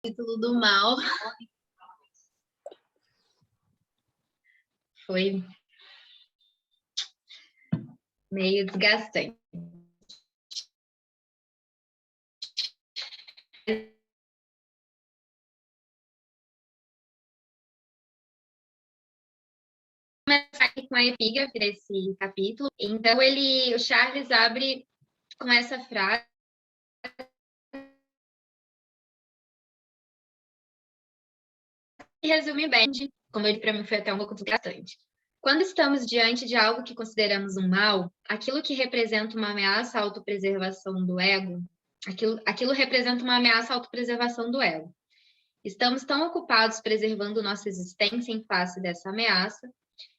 Título do mal foi meio desgastante. Vou começar aqui com a epígrafe desse capítulo. Então, o Charles abre com essa frase. E resume bem, como ele para mim foi até um pouco desgastante. Quando estamos diante de algo que consideramos um mal, aquilo que representa uma ameaça à autopreservação do ego, aquilo representa uma ameaça à autopreservação do ego. Estamos tão ocupados preservando nossa existência em face dessa ameaça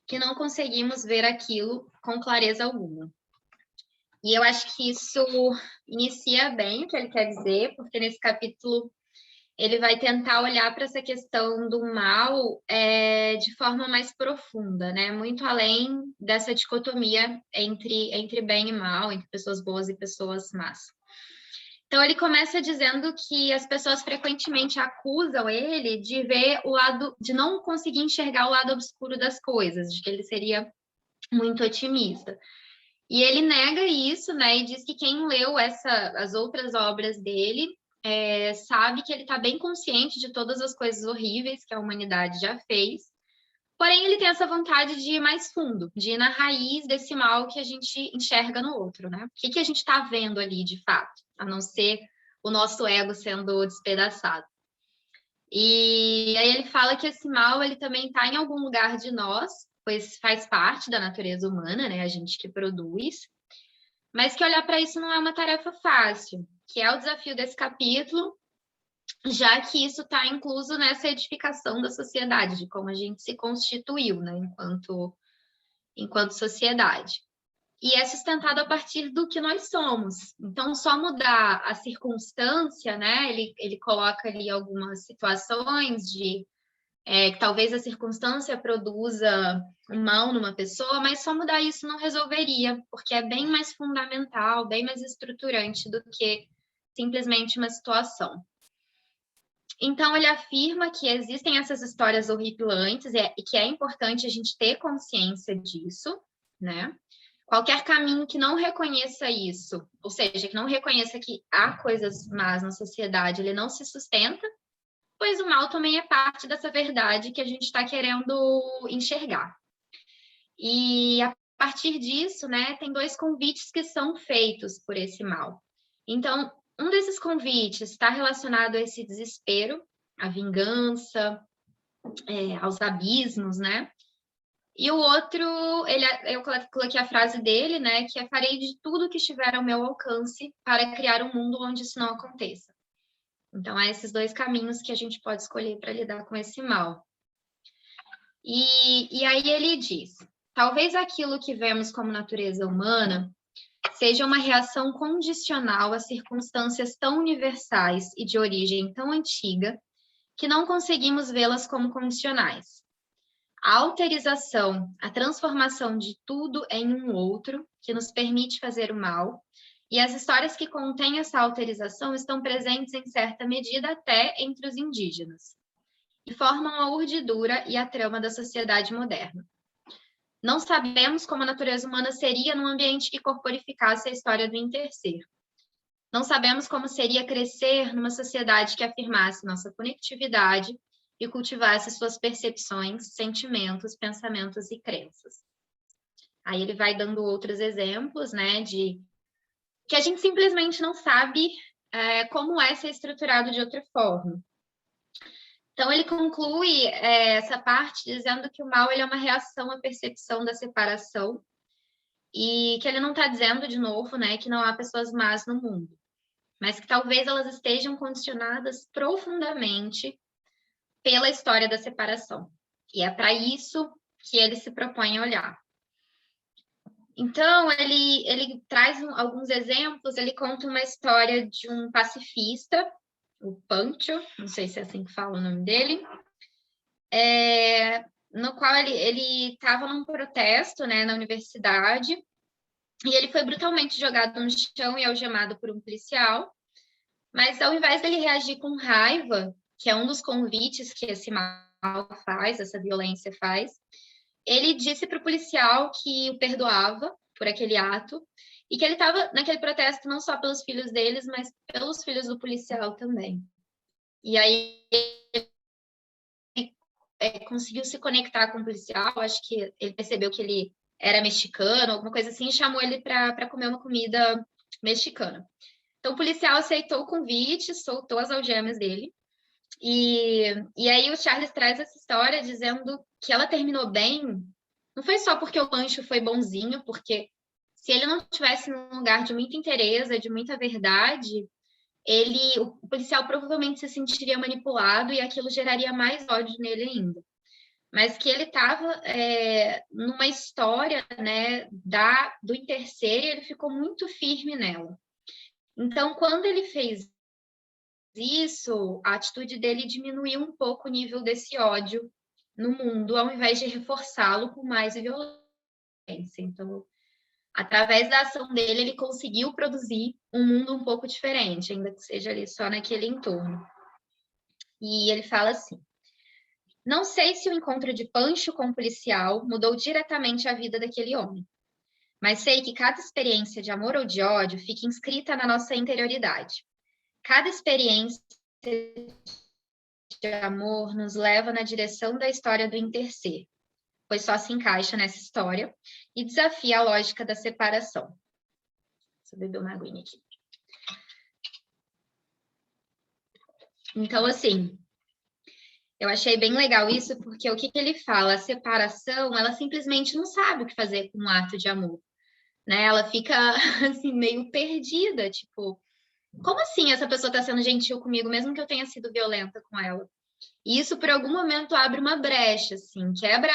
que não conseguimos ver aquilo com clareza alguma. E eu acho que isso inicia bem o que ele quer dizer, porque nesse capítulo ele vai tentar olhar para essa questão do mal de forma mais profunda, né? Muito além dessa dicotomia entre bem e mal, entre pessoas boas e pessoas más. Então, ele começa dizendo que as pessoas frequentemente acusam ele de ver o lado, de não conseguir enxergar o lado obscuro das coisas, de que ele seria muito otimista. E ele nega isso, né? E diz que quem leu as outras obras dele sabe que ele está bem consciente de todas as coisas horríveis que a humanidade já fez. Porém, ele tem essa vontade de ir mais fundo, de ir na raiz desse mal que a gente enxerga no outro, né? O que a gente está vendo ali, de fato, a não ser o nosso ego sendo despedaçado. E aí ele fala que esse mal, ele também está em algum lugar de nós, pois faz parte da natureza humana, né? A gente que produz. Mas que olhar para isso não é uma tarefa fácil, que é o desafio desse capítulo, já que isso está incluso nessa edificação da sociedade, de como a gente se constituiu, né, enquanto sociedade. E é sustentado a partir do que nós somos. Então, só mudar a circunstância, né, ele coloca ali algumas situações de que talvez a circunstância produza um mal numa pessoa, mas só mudar isso não resolveria, porque é bem mais fundamental, bem mais estruturante do que simplesmente uma situação. Então, ele afirma que existem essas histórias horripilantes e que é importante a gente ter consciência disso, né? Qualquer caminho que não reconheça isso, ou seja, que não reconheça que há coisas más na sociedade, ele não se sustenta, pois o mal também é parte dessa verdade que a gente está querendo enxergar. E a partir disso, né, tem 2 convites que são feitos por esse mal. Então, um desses convites está relacionado a esse desespero, à vingança, aos abismos, né? E o outro, eu coloquei a frase dele, né, que é: farei de tudo que estiver ao meu alcance para criar um mundo onde isso não aconteça. Então, há esses 2 caminhos que a gente pode escolher para lidar com esse mal. E aí ele diz: talvez aquilo que vemos como natureza humana seja uma reação condicional a circunstâncias tão universais e de origem tão antiga que não conseguimos vê-las como condicionais. A alterização, a transformação de tudo em um outro, que nos permite fazer o mal, e as histórias que contêm essa alterização estão presentes em certa medida até entre os indígenas, e formam a urdidura e a trama da sociedade moderna. Não sabemos como a natureza humana seria num ambiente que corporificasse a história do interser. Não sabemos como seria crescer numa sociedade que afirmasse nossa conectividade e cultivasse suas percepções, sentimentos, pensamentos e crenças. Aí ele vai dando outros exemplos, né, de que a gente simplesmente não sabe como é ser estruturado de outra forma. Então, ele conclui essa parte dizendo que o mal ele é uma reação à percepção da separação e que ele não está dizendo, de novo, né, que não há pessoas más no mundo, mas que talvez elas estejam condicionadas profundamente pela história da separação. E é para isso que ele se propõe a olhar. Então, ele traz alguns exemplos, ele conta uma história de um pacifista, o Pancho, não sei se é assim que fala o nome dele, no qual ele estava num protesto, né, na universidade, e ele foi brutalmente jogado no chão e algemado por um policial, mas ao invés dele reagir com raiva, que é um dos convites que esse mal faz, essa violência faz, ele disse para o policial que o perdoava por aquele ato e que ele estava naquele protesto não só pelos filhos deles, mas pelos filhos do policial também. E aí conseguiu se conectar com o policial, acho que ele percebeu que ele era mexicano, alguma coisa assim, e chamou ele para comer uma comida mexicana. Então, o policial aceitou o convite, soltou as algemas dele, e aí o Charles traz essa história dizendo que ela terminou bem, não foi só porque o Pancho foi bonzinho, porque se ele não estivesse num lugar de muita inteireza, de muita verdade, o policial provavelmente se sentiria manipulado e aquilo geraria mais ódio nele ainda. Mas que ele estava numa história, né, do interser, e ele ficou muito firme nela. Então, quando ele fez isso, a atitude dele diminuiu um pouco o nível desse ódio no mundo, ao invés de reforçá-lo com mais violência. Então, através da ação dele, ele conseguiu produzir um mundo um pouco diferente, ainda que seja ali só naquele entorno. E ele fala assim: não sei se o encontro de Pancho com o policial mudou diretamente a vida daquele homem, mas sei que cada experiência de amor ou de ódio fica inscrita na nossa interioridade. Cada experiência de amor nos leva na direção da história do interser, pois só se encaixa nessa história e desafia a lógica da separação. Deixa eu beber uma aguinha aqui. Então, assim, eu achei bem legal isso, porque o que ele fala? A separação, ela simplesmente não sabe o que fazer com um ato de amor, né? Ela fica, assim, meio perdida, tipo, como assim essa pessoa está sendo gentil comigo, mesmo que eu tenha sido violenta com ela? E isso, por algum momento, abre uma brecha, assim, quebra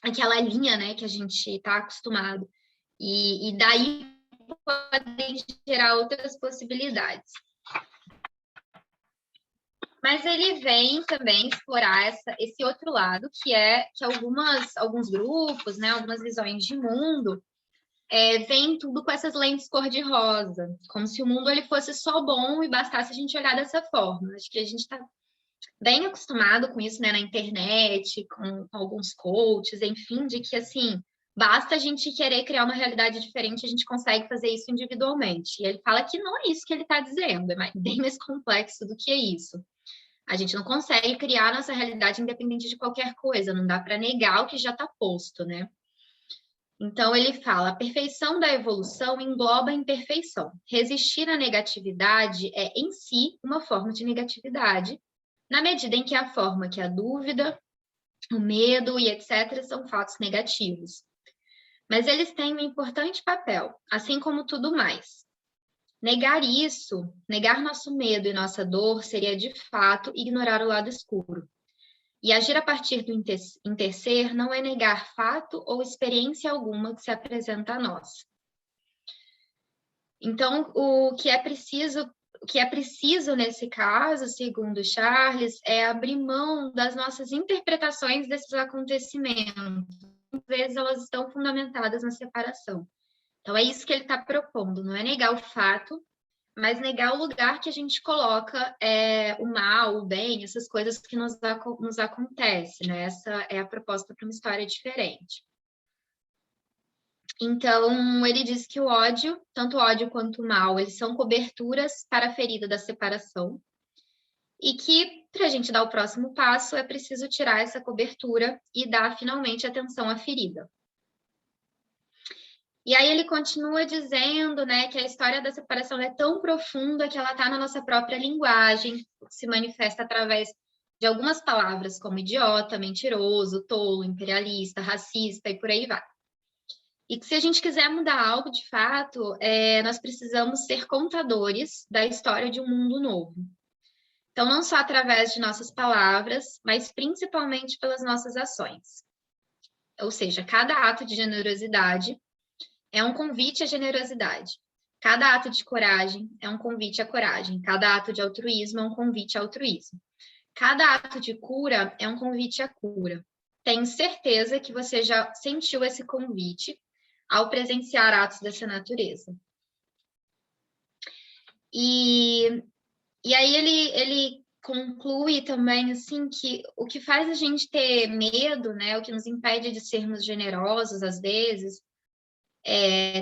aquela linha, né, que a gente está acostumado. E daí podem gerar outras possibilidades. Mas ele vem também explorar esse outro lado, que alguns grupos, né, algumas visões de mundo, veem tudo com essas lentes cor-de-rosa, como se o mundo ele fosse só bom e bastasse a gente olhar dessa forma. Acho que a gente está bem acostumado com isso, né, na internet, com alguns coaches, enfim, de que, assim, basta a gente querer criar uma realidade diferente, a gente consegue fazer isso individualmente. E ele fala que não é isso que ele está dizendo, é bem mais complexo do que isso. A gente não consegue criar nossa realidade independente de qualquer coisa, não dá para negar o que já está posto, né? Então, ele fala: a perfeição da evolução engloba a imperfeição. Resistir à negatividade é, em si, uma forma de negatividade, na medida em que a forma que a dúvida, o medo e etc. são fatos negativos. Mas eles têm um importante papel, assim como tudo mais. Negar isso, negar nosso medo e nossa dor, seria de fato ignorar o lado escuro. E agir a partir do interser não é negar fato ou experiência alguma que se apresenta a nós. Então, o que é preciso nesse caso, segundo Charles, é abrir mão das nossas interpretações desses acontecimentos. Às vezes elas estão fundamentadas na separação. Então, é isso que ele está propondo, não é negar o fato, mas negar o lugar que a gente coloca o mal, o bem, essas coisas que nos acontecem, né? Essa é a proposta para uma história diferente. Então, ele diz que o ódio, tanto o ódio quanto o mal, eles são coberturas para a ferida da separação, e que, para a gente dar o próximo passo, é preciso tirar essa cobertura e dar finalmente atenção à ferida. E aí ele continua dizendo, né, que a história da separação é tão profunda que ela está na nossa própria linguagem, se manifesta através de algumas palavras como idiota, mentiroso, tolo, imperialista, racista e por aí vai. E que se a gente quiser mudar algo de fato, nós precisamos ser contadores da história de um mundo novo. Então, não só através de nossas palavras, mas principalmente pelas nossas ações. Ou seja, cada ato de generosidade é um convite à generosidade. Cada ato de coragem é um convite à coragem. Cada ato de altruísmo é um convite ao altruísmo. Cada ato de cura é um convite à cura. Tenho certeza que você já sentiu esse convite ao presenciar atos dessa natureza. E aí ele conclui também, assim, que o que faz a gente ter medo, né, o que nos impede de sermos generosos, às vezes,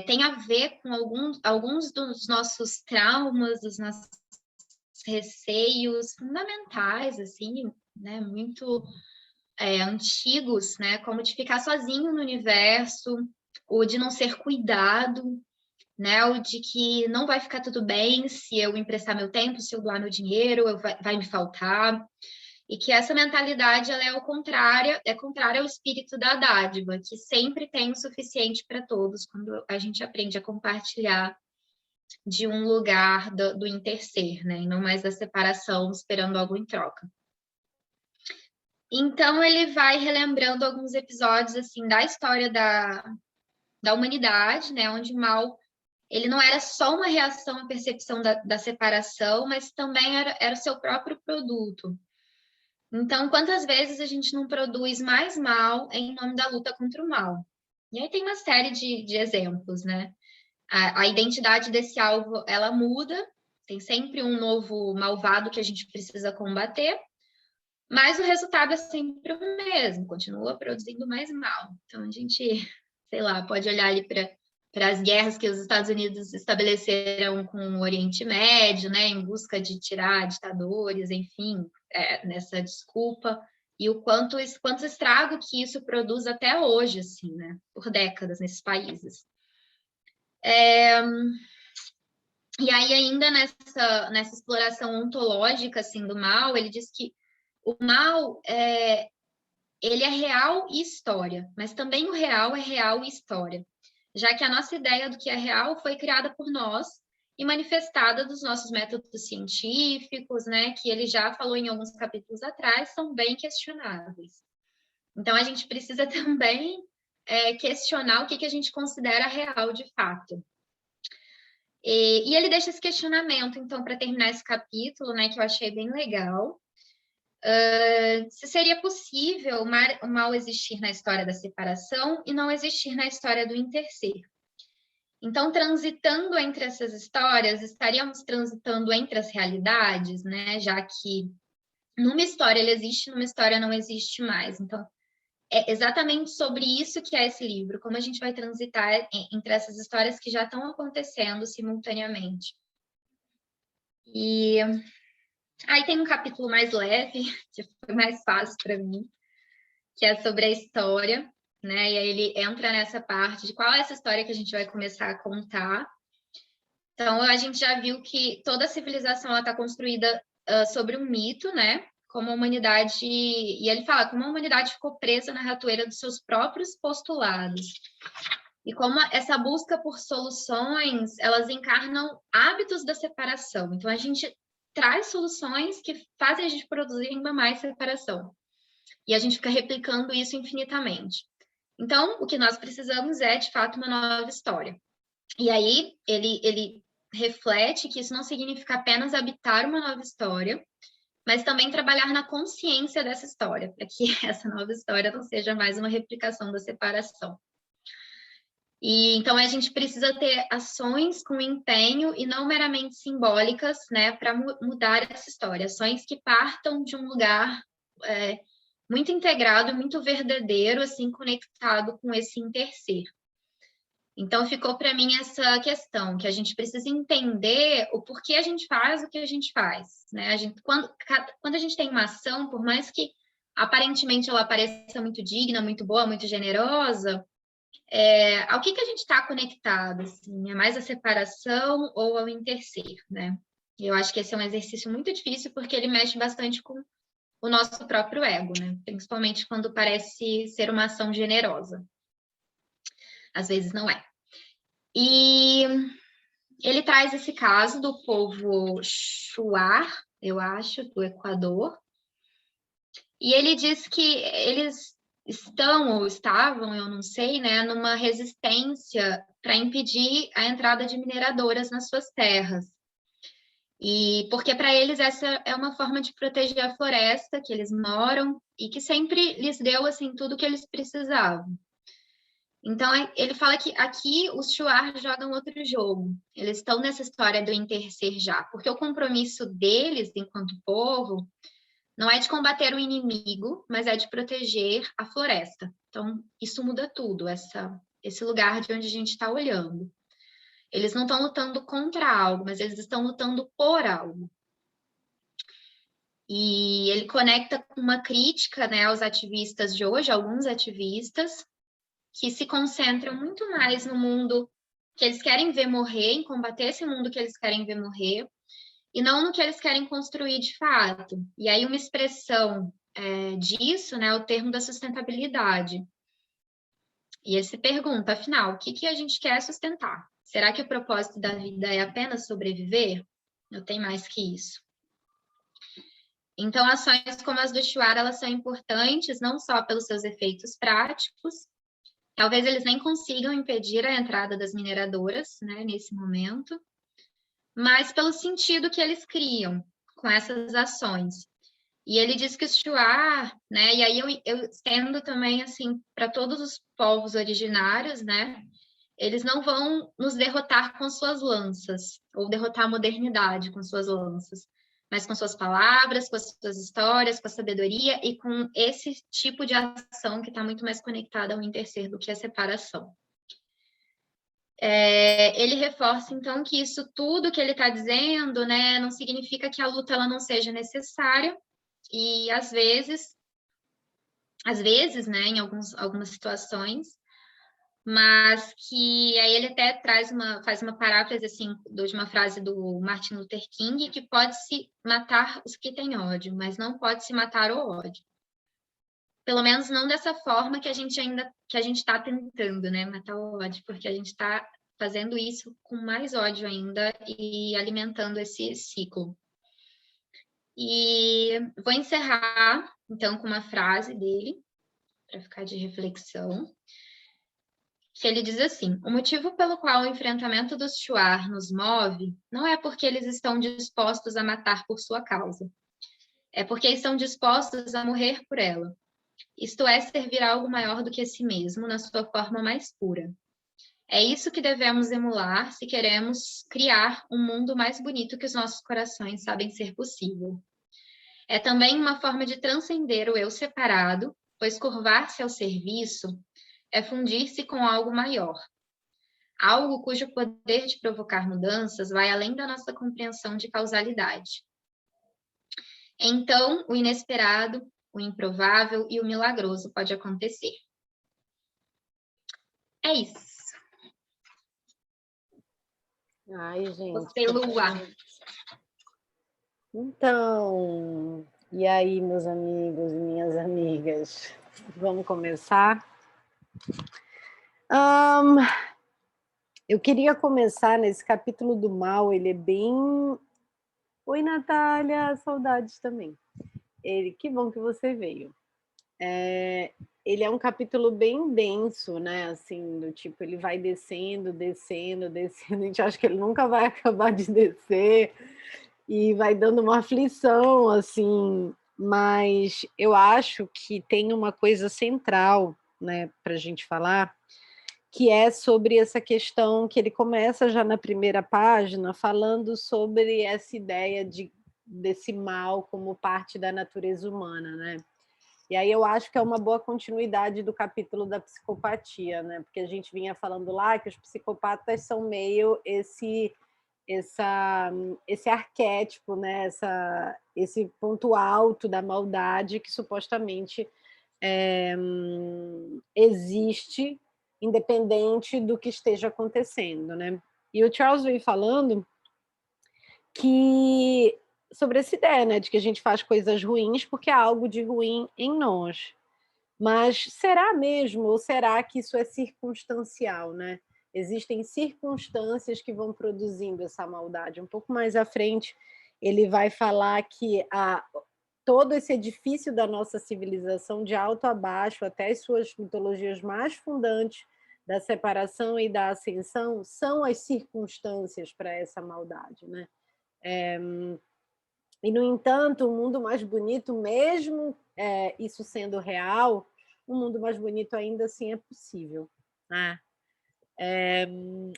tem a ver com alguns dos nossos traumas, dos nossos receios fundamentais, assim, né, muito antigos, né, como de ficar sozinho no universo, ou de não ser cuidado, né, ou de que não vai ficar tudo bem se eu emprestar meu tempo, se eu doar meu dinheiro, vai me faltar, e que essa mentalidade ela é contrária ao espírito da dádiva, que sempre tem o suficiente para todos quando a gente aprende a compartilhar de um lugar do interser, né, e não mais da separação esperando algo em troca. Então ele vai relembrando alguns episódios assim da história da humanidade, né, onde o mal ele não era só uma reação à percepção da separação, mas também era o seu próprio produto. Então, quantas vezes a gente não produz mais mal em nome da luta contra o mal? E aí tem uma série de exemplos, né? A identidade desse alvo, ela muda, tem sempre um novo malvado que a gente precisa combater, mas o resultado é sempre o mesmo, continua produzindo mais mal. Então, a gente, sei lá, pode olhar ali para as guerras que os Estados Unidos estabeleceram com o Oriente Médio, né, em busca de tirar ditadores, enfim, nessa desculpa, e o quanto estrago que isso produz até hoje, assim, né, por décadas nesses países. E aí, ainda nessa exploração ontológica, assim, do mal, ele diz que o mal ele é real e história, mas também o real é real e história, já que a nossa ideia do que é real foi criada por nós e manifestada dos nossos métodos científicos, né, que ele já falou em alguns capítulos atrás, são bem questionáveis. Então, a gente precisa também questionar o que a gente considera real de fato. E ele deixa esse questionamento, então, para terminar esse capítulo, né, que eu achei bem legal, se seria possível o mal existir na história da separação e não existir na história do interser. Então, transitando entre essas histórias, estaríamos transitando entre as realidades, né? Já que numa história ele existe, numa história não existe mais. Então, é exatamente sobre isso que é esse livro, como a gente vai transitar entre essas histórias que já estão acontecendo simultaneamente. E aí tem um capítulo mais leve, que foi mais fácil para mim, que é sobre a história, né? E aí ele entra nessa parte de qual é essa história que a gente vai começar a contar. Então, a gente já viu que toda a civilização está construída sobre um mito, né? Como a humanidade... E ele fala como a humanidade ficou presa na ratoeira dos seus próprios postulados. E como essa busca por soluções, elas encarnam hábitos da separação. Então, a gente traz soluções que fazem a gente produzir ainda mais separação. E a gente fica replicando isso infinitamente. Então, o que nós precisamos é, de fato, uma nova história. E aí, ele reflete que isso não significa apenas habitar uma nova história, mas também trabalhar na consciência dessa história, para que essa nova história não seja mais uma replicação da separação. E então a gente precisa ter ações com empenho e não meramente simbólicas, né, para mudar essa história. Ações que partam de um lugar muito integrado, muito verdadeiro, assim, conectado com esse interser. Então, ficou para mim essa questão, que a gente precisa entender o porquê a gente faz o que a gente faz, né? Quando a gente tem uma ação, por mais que aparentemente ela pareça muito digna, muito boa, muito generosa, ao que a gente está conectado, assim? É mais a separação ou ao interser, né? E eu acho que esse é um exercício muito difícil, porque ele mexe bastante com o nosso próprio ego, né? Principalmente quando parece ser uma ação generosa. Às vezes não é. E ele traz esse caso do povo Shuar, eu acho, do Equador. E ele diz que eles estão ou estavam, eu não sei, né, numa resistência para impedir a entrada de mineradoras nas suas terras. E porque para eles essa é uma forma de proteger a floresta que eles moram e que sempre lhes deu assim tudo que eles precisavam. Então, ele fala que aqui os Shuar jogam outro jogo. Eles estão nessa história do interser já, porque o compromisso deles, enquanto povo, não é de combater o inimigo, mas é de proteger a floresta. Então, isso muda tudo, esse lugar de onde a gente está olhando. Eles não estão lutando contra algo, mas eles estão lutando por algo. E ele conecta com uma crítica, né, aos ativistas de hoje, alguns ativistas, que se concentram muito mais no mundo que eles querem ver morrer, em combater esse mundo que eles querem ver morrer, e não no que eles querem construir de fato. E aí uma expressão disso, né, é o termo da sustentabilidade. E ele se pergunta, afinal, o que a gente quer sustentar? Será que o propósito da vida é apenas sobreviver? Não tem mais que isso. Então, ações como as do Shuar, elas são importantes não só pelos seus efeitos práticos, talvez eles nem consigam impedir a entrada das mineradoras, né, nesse momento, mas pelo sentido que eles criam com essas ações. E ele diz que os Shuar, né, e aí eu estendo também assim para todos os povos originários, né, eles não vão nos derrotar com suas lanças, ou derrotar a modernidade com suas lanças, mas com suas palavras, com as suas histórias, com a sabedoria e com esse tipo de ação que está muito mais conectada ao interser do que a separação. Ele reforça, então, que isso tudo que ele está dizendo, né, não significa que a luta ela não seja necessária, e às vezes, né, em algumas situações, mas que aí ele até faz uma paráfrase assim, de uma frase do Martin Luther King, que pode-se matar os que têm ódio, mas não pode-se matar o ódio. Pelo menos não dessa forma que a gente está tentando, né, matar o ódio, porque a gente está fazendo isso com mais ódio ainda e alimentando esse ciclo. E vou encerrar, então, com uma frase dele, para ficar de reflexão, que ele diz assim: o motivo pelo qual o enfrentamento dos Shuar nos move não é porque eles estão dispostos a matar por sua causa, é porque estão dispostos a morrer por ela. Isto é, servir a algo maior do que a si mesmo, na sua forma mais pura. É isso que devemos emular se queremos criar um mundo mais bonito que os nossos corações sabem ser possível. É também uma forma de transcender o eu separado, pois curvar-se ao serviço é fundir-se com algo maior, algo cujo poder de provocar mudanças vai além da nossa compreensão de causalidade. Então, o inesperado, o improvável e o milagroso pode acontecer. É isso. Ai, gente. Você, Lua. Então, e aí, meus amigos e minhas amigas? Vamos começar? Eu queria começar nesse capítulo do mal, ele é bem... Oi, Natália, saudades também. Que bom que você veio. Ele é um capítulo bem denso, né? Assim, do tipo, ele vai descendo, descendo, descendo. A gente acha que ele nunca vai acabar de descer e vai dando uma aflição, assim. Mas eu acho que tem uma coisa central, né, para a gente falar, que é sobre essa questão que ele começa já na primeira página falando sobre essa ideia desse mal como parte da natureza humana, né? E aí eu acho que é uma boa continuidade do capítulo da psicopatia, né? Porque a gente vinha falando lá que os psicopatas são meio esse arquétipo, né? Esse ponto alto da maldade que supostamente existe, independente do que esteja acontecendo, né? E o Charles veio falando que sobre essa ideia, né, de que a gente faz coisas ruins porque há algo de ruim em nós. Mas será mesmo, ou será que isso é circunstancial, né? Existem circunstâncias que vão produzindo essa maldade. Um pouco mais à frente, ele vai falar que todo esse edifício da nossa civilização, de alto a baixo, até as suas mitologias mais fundantes, da separação e da ascensão, são as circunstâncias para essa maldade, né? E, no entanto, um mundo mais bonito, mesmo isso sendo real, um mundo mais bonito ainda assim é possível. né?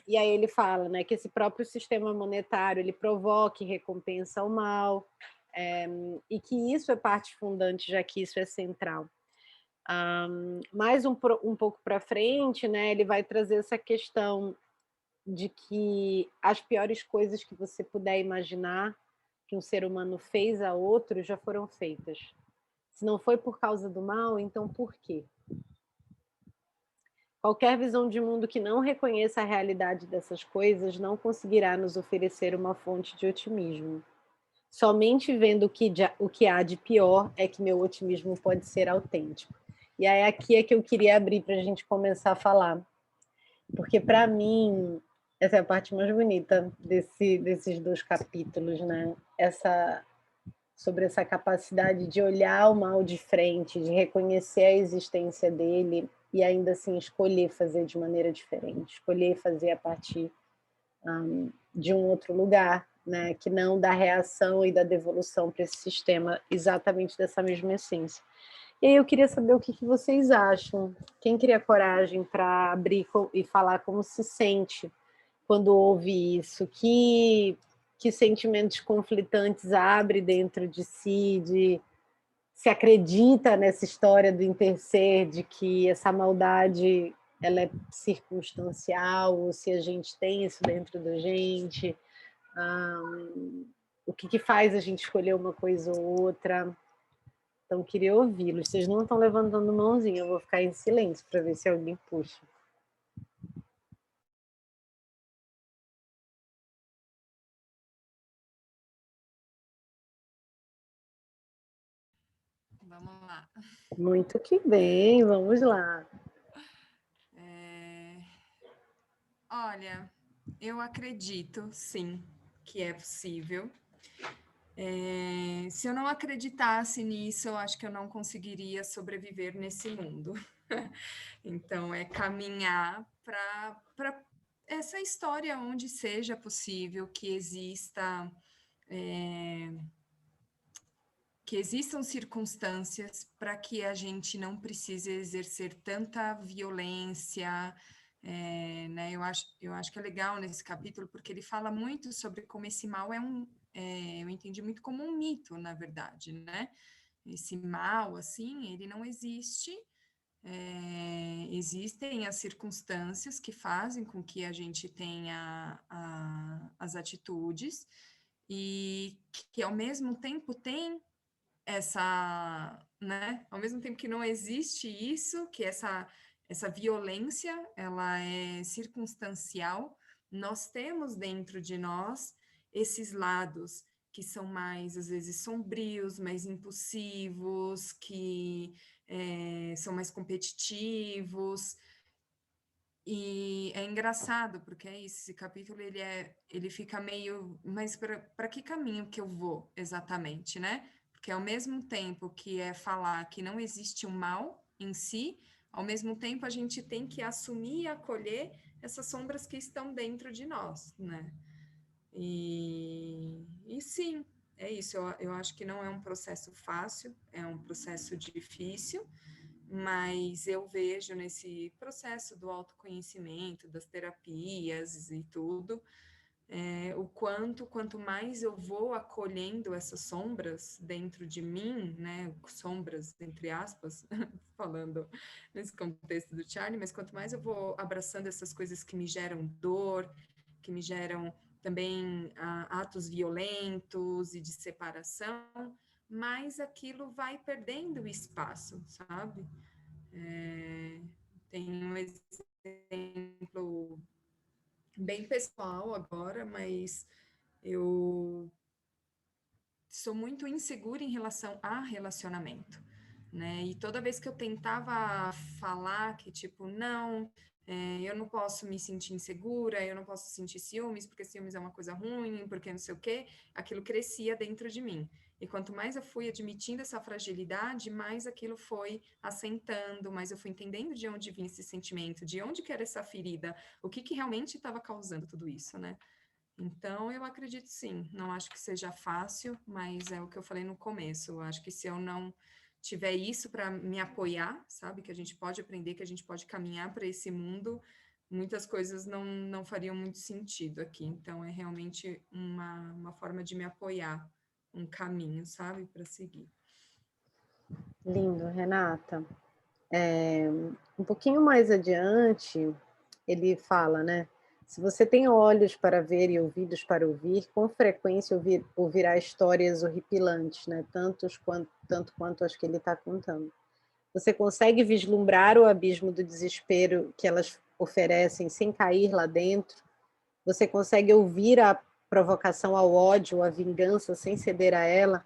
E aí ele fala, né, que esse próprio sistema monetário ele provoca e recompensa o mal, e que isso é parte fundante, já que isso é central. Mais um pouco para frente, né, ele vai trazer essa questão de que as piores coisas que você puder imaginar que um ser humano fez a outro já foram feitas. Se não foi por causa do mal, então por quê? Qualquer visão de mundo que não reconheça a realidade dessas coisas não conseguirá nos oferecer uma fonte de otimismo. Somente vendo o que há de pior é que meu otimismo pode ser autêntico. E aí aqui é que eu queria abrir para a gente começar a falar. Porque para mim, essa é a parte mais bonita desses 2 capítulos, né? Sobre essa capacidade de olhar o mal de frente, de reconhecer a existência dele e ainda assim escolher fazer de maneira diferente, escolher fazer a partir de um outro lugar, né? Que não da reação e da devolução para esse sistema exatamente dessa mesma essência. E aí eu queria saber o que vocês acham. Quem cria coragem para abrir e falar como se sente quando ouve isso? Que sentimentos conflitantes abre dentro de si, de se acredita nessa história do interser, de que essa maldade ela é circunstancial, ou se a gente tem isso dentro da gente, o que faz a gente escolher uma coisa ou outra. Então, queria ouvi-los. Vocês não estão levantando mãozinha, eu vou ficar em silêncio para ver se alguém puxa. Vamos lá. Muito que bem, vamos lá. Olha, eu acredito, sim, que é possível. Se eu não acreditasse nisso, eu acho que eu não conseguiria sobreviver nesse mundo. Então, é caminhar para essa história onde seja possível que existam circunstâncias para que a gente não precise exercer tanta violência, né? Eu acho que é legal nesse capítulo, porque ele fala muito sobre como esse mal eu entendi muito como um mito, na verdade, né? Esse mal, assim, ele não existe, existem as circunstâncias que fazem com que a gente tenha as atitudes, e que ao mesmo tempo tem né, ao mesmo tempo que não existe isso, que essa violência, ela é circunstancial, nós temos dentro de nós esses lados que são mais, às vezes, sombrios, mais impulsivos, que são mais competitivos, e é engraçado, porque é isso, esse capítulo ele fica meio, mas para que caminho que eu vou exatamente, né? Porque ao mesmo tempo que é falar que não existe um mal em si, ao mesmo tempo a gente tem que assumir e acolher essas sombras que estão dentro de nós, né? E sim, é isso, eu acho que não é um processo fácil, é um processo difícil, mas eu vejo nesse processo do autoconhecimento, das terapias e tudo, quanto mais eu vou acolhendo essas sombras dentro de mim, né, sombras, entre aspas, falando nesse contexto do Charlie, mas quanto mais eu vou abraçando essas coisas que me geram dor, que me geram também atos violentos e de separação, mais aquilo vai perdendo espaço, sabe? Tem um exemplo bem pessoal agora, mas eu sou muito insegura em relação a relacionamento, né? E toda vez que eu tentava falar que, tipo, não, eu não posso me sentir insegura, eu não posso sentir ciúmes, porque ciúmes é uma coisa ruim, porque não sei o quê, aquilo crescia dentro de mim. E quanto mais eu fui admitindo essa fragilidade, mais aquilo foi assentando, mais eu fui entendendo de onde vinha esse sentimento, de onde que era essa ferida, o que que realmente estava causando tudo isso, né? Então, eu acredito sim. Não acho que seja fácil, mas é o que eu falei no começo. Eu acho que se eu não tiver isso para me apoiar, sabe? Que a gente pode aprender, que a gente pode caminhar para esse mundo, muitas coisas não fariam muito sentido aqui. Então, é realmente uma forma de me apoiar, um caminho, sabe? Para seguir. Lindo, Renata. Um pouquinho mais adiante, ele fala, né? Se você tem olhos para ver e ouvidos para ouvir, com frequência ouvirá histórias horripilantes, né? Tanto quanto as que ele está contando. Você consegue vislumbrar o abismo do desespero que elas oferecem sem cair lá dentro? Você consegue ouvir a provocação ao ódio, à vingança, sem ceder a ela?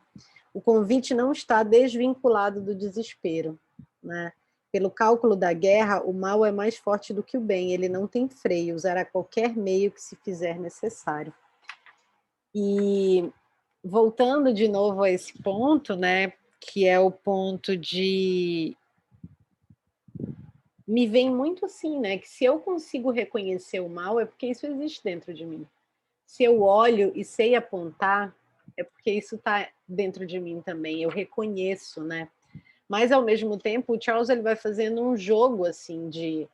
O convite não está desvinculado do desespero, né? Pelo cálculo da guerra, o mal é mais forte do que o bem, ele não tem freio, usará qualquer meio que se fizer necessário. E voltando de novo a esse ponto, né, que é o ponto de... Me vem muito assim, né, que se eu consigo reconhecer o mal, é porque isso existe dentro de mim. Se eu olho e sei apontar, é porque isso está dentro de mim também, eu reconheço, né? Mas, ao mesmo tempo, o Charles ele vai fazendo um jogo assim de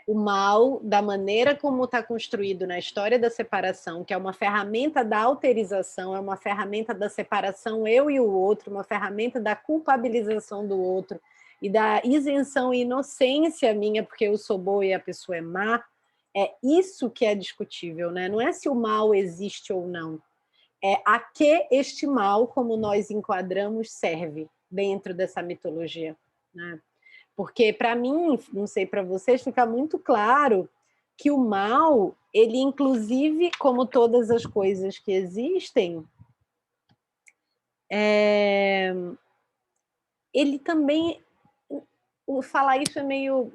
o mal, da maneira como está construído na história da separação, que é uma ferramenta da alterização, é uma ferramenta da separação eu e o outro, uma ferramenta da culpabilização do outro e da isenção e inocência minha, porque eu sou boa e a pessoa é má. É isso que é discutível, né? Não é se o mal existe ou não, é a que este mal, como nós enquadramos, serve dentro dessa mitologia, né? Porque, para mim, não sei para vocês, fica muito claro que o mal, ele, inclusive, como todas as coisas que existem, ele também... Falar isso é meio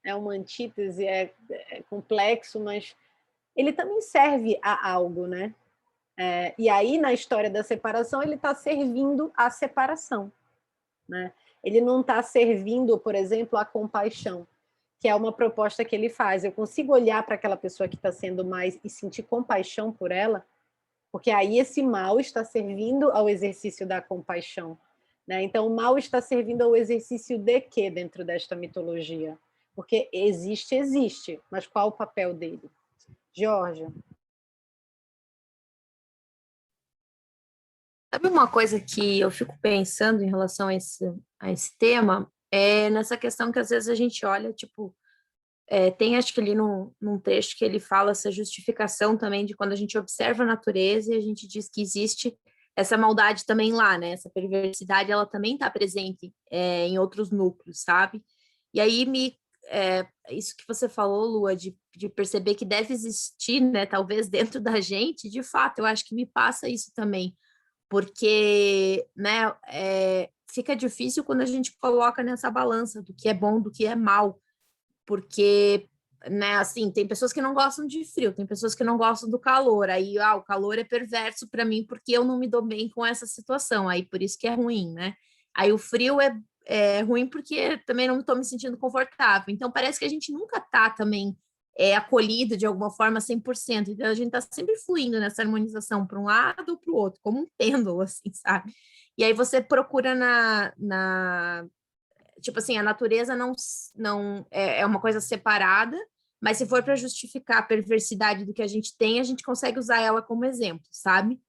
é uma antítese, é complexo, mas ele também serve a algo, né? E aí, na história da separação, ele está servindo à separação, né? Ele não está servindo, por exemplo, à compaixão, que é uma proposta que ele faz. Eu consigo olhar para aquela pessoa que está sendo mais e sentir compaixão por ela, porque aí esse mal está servindo ao exercício da compaixão, né? Então, o mal está servindo ao exercício de quê dentro desta mitologia? Porque existe, mas qual o papel dele? Georgia? Sabe uma coisa que eu fico pensando em relação a esse tema? É nessa questão que às vezes a gente olha, tipo, tem acho que ali num trecho que ele fala essa justificação também de quando a gente observa a natureza e a gente diz que existe essa maldade também lá, né? Essa perversidade, ela também está presente em outros núcleos, sabe? E aí isso que você falou, Lua, de perceber que deve existir, né? Talvez dentro da gente, de fato, eu acho que me passa isso também porque, né, fica difícil quando a gente coloca nessa balança do que é bom, do que é mal, porque, né, assim, tem pessoas que não gostam de frio, tem pessoas que não gostam do calor, aí, o calor é perverso para mim porque eu não me dou bem com essa situação, aí por isso que é ruim, né? Aí o frio é ruim porque também não estou me sentindo confortável, então parece que a gente nunca tá também acolhido de alguma forma 100%. Então, a gente está sempre fluindo nessa harmonização para um lado ou para o outro, como um pêndulo, assim, sabe? E aí você procura tipo assim, a natureza não é uma coisa separada, mas se for para justificar a perversidade do que a gente tem, a gente consegue usar ela como exemplo, sabe?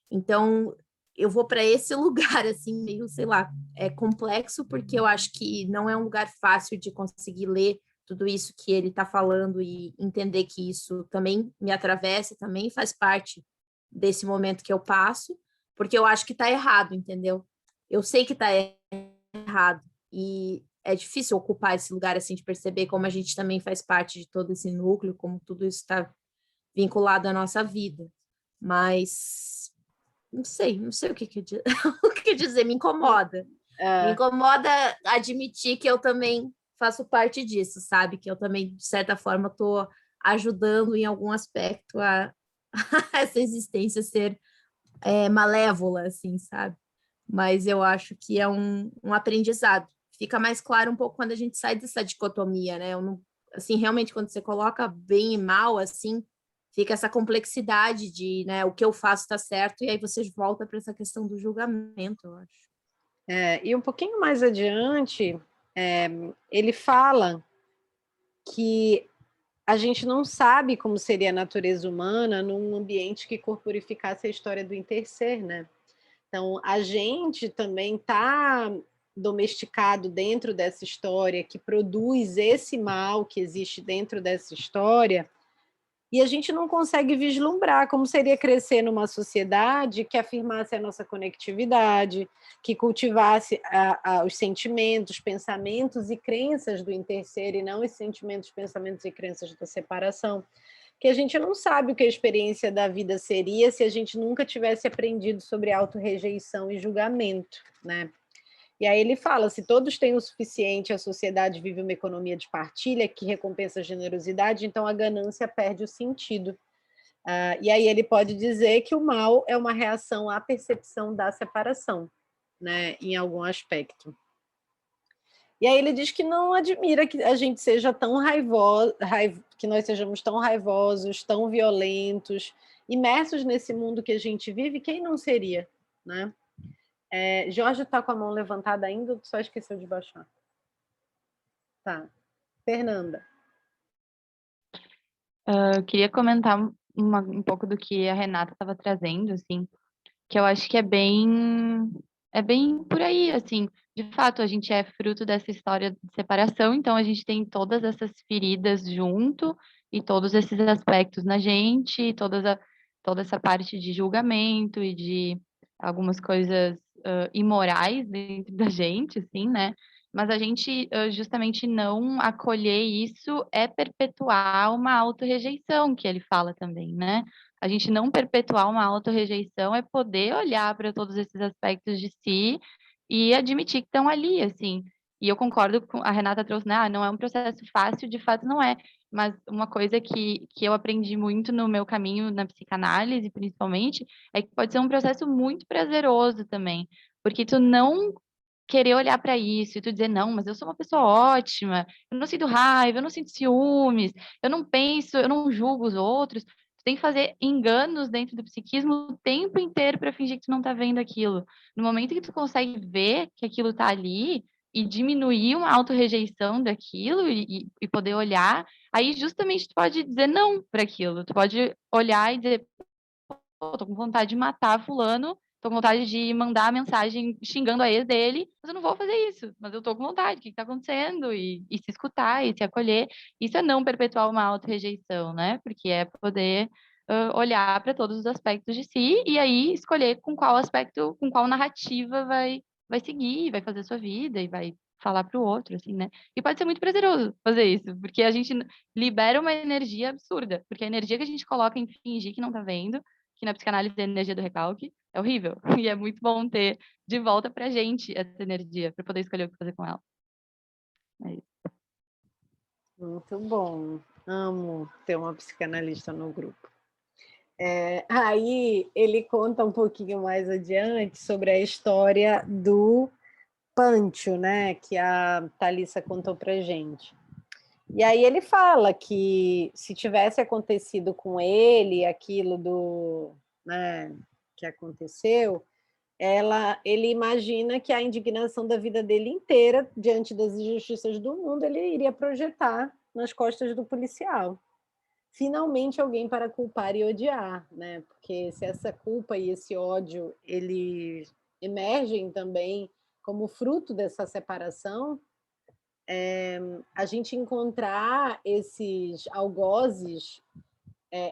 Então, eu vou para esse lugar, assim, meio, sei lá, complexo, porque eu acho que não é um lugar fácil de conseguir ler tudo isso que ele está falando e entender que isso também me atravessa, também faz parte desse momento que eu passo, porque eu acho que está errado, entendeu? Eu sei que está errado e é difícil ocupar esse lugar assim de perceber como a gente também faz parte de todo esse núcleo, como tudo isso está vinculado à nossa vida. Mas não sei o que o que dizer, me incomoda. Me incomoda admitir que eu também faço parte disso, sabe? Que eu também, de certa forma, estou ajudando em algum aspecto a essa existência ser malévola, assim, sabe? Mas eu acho que é um aprendizado. Fica mais claro um pouco quando a gente sai dessa dicotomia, né? Eu não, assim, realmente, quando você coloca bem e mal, assim, fica essa complexidade de, né, o que eu faço está certo, e aí você volta para essa questão do julgamento, eu acho. E um pouquinho mais adiante, ele fala que a gente não sabe como seria a natureza humana num ambiente que corporificasse a história do interser, né? Então, a gente também está domesticado dentro dessa história, que produz esse mal que existe dentro dessa história, e a gente não consegue vislumbrar como seria crescer numa sociedade que afirmasse a nossa conectividade, que cultivasse os sentimentos, pensamentos e crenças do interser, e não os sentimentos, pensamentos e crenças da separação. Que a gente não sabe o que a experiência da vida seria se a gente nunca tivesse aprendido sobre autorrejeição e julgamento, né? E aí ele fala, se todos têm o suficiente, a sociedade vive uma economia de partilha que recompensa a generosidade, então a ganância perde o sentido. E aí ele pode dizer que o mal é uma reação à percepção da separação, né, em algum aspecto. E aí ele diz que não admira que a gente seja tão que nós sejamos tão raivosos, tão violentos, imersos nesse mundo que a gente vive, quem não seria, né? Jorge está com a mão levantada ainda, só esqueceu de baixar. Tá. Fernanda. Eu queria comentar um pouco do que a Renata estava trazendo, assim, que eu acho que é bem por aí, assim. De fato, a gente é fruto dessa história de separação, então a gente tem todas essas feridas junto e todos esses aspectos na gente, e toda essa parte de julgamento e de algumas coisas imorais dentro da gente, assim, né? Mas a gente justamente não acolher isso é perpetuar uma autorrejeição, que ele fala também, né? A gente não perpetuar uma autorrejeição é poder olhar para todos esses aspectos de si e admitir que estão ali, assim. E eu concordo com a Renata trouxe, né? Não é um processo fácil, de fato não é. Mas uma coisa que eu aprendi muito no meu caminho na psicanálise, principalmente, é que pode ser um processo muito prazeroso também. Porque tu não querer olhar para isso e tu dizer, não, mas eu sou uma pessoa ótima, eu não sinto raiva, eu não sinto ciúmes, eu não penso, eu não julgo os outros. Tu tem que fazer enganos dentro do psiquismo o tempo inteiro para fingir que tu não tá vendo aquilo. No momento que tu consegue ver que aquilo tá ali e diminuir uma autorrejeição daquilo e poder olhar, aí justamente tu pode dizer não para aquilo. Tu pode olhar e dizer, pô, tô com vontade de matar fulano, tô com vontade de mandar mensagem xingando a ex dele, mas eu não vou fazer isso. Mas eu tô com vontade, o que que tá acontecendo? E se escutar e se acolher. Isso é não perpetuar uma auto-rejeição, né? Porque é poder olhar para todos os aspectos de si e aí escolher com qual aspecto, com qual narrativa vai seguir, vai fazer sua vida e vai falar para o outro, assim, né? E pode ser muito prazeroso fazer isso, porque a gente libera uma energia absurda, porque a energia que a gente coloca em fingir que não tá vendo, que na psicanálise é a energia do recalque, é horrível. E é muito bom ter de volta pra gente essa energia, para poder escolher o que fazer com ela. É isso. Muito bom. Amo ter uma psicanalista no grupo. Aí ele conta um pouquinho mais adiante sobre a história do Pancho, né, que a Thalissa contou pra gente. E aí ele fala que se tivesse acontecido com ele aquilo né, que aconteceu, ele imagina que a indignação da vida dele inteira diante das injustiças do mundo ele iria projetar nas costas do policial. Finalmente alguém para culpar e odiar, né? Porque se essa culpa e esse ódio eles emergem também como fruto dessa separação, a gente encontrar esses algozes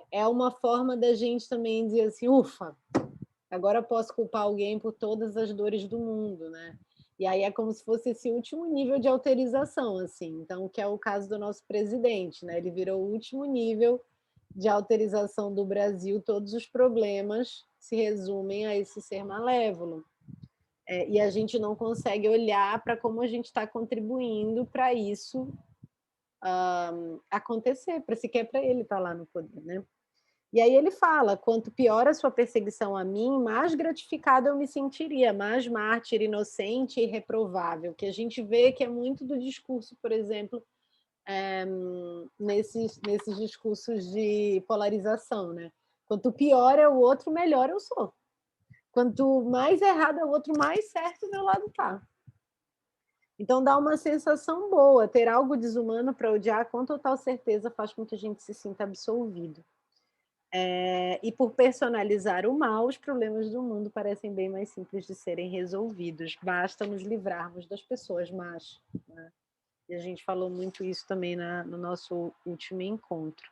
é uma forma da gente também dizer assim, ufa, agora eu posso culpar alguém por todas as dores do mundo, né? E aí é como se fosse esse último nível de autorização, assim. Então, que é o caso do nosso presidente, né? Ele virou o último nível de autorização do Brasil, todos os problemas se resumem a esse ser malévolo. E a gente não consegue olhar para como a gente está contribuindo para isso acontecer, para sequer para ele estar lá no poder, né? E aí ele fala, quanto pior a sua perseguição a mim, mais gratificada eu me sentiria, mais mártir, inocente e reprovável, que a gente vê que é muito do discurso, por exemplo, nesses discursos de polarização, né? Quanto pior é o outro, melhor eu sou. Quanto mais errado é o outro, mais certo o meu lado tá. Então dá uma sensação boa, ter algo desumano para odiar com total certeza faz com que a gente se sinta absolvido. E por personalizar o mal, os problemas do mundo parecem bem mais simples de serem resolvidos. Basta nos livrarmos das pessoas más, né? E a gente falou muito isso também no nosso último encontro.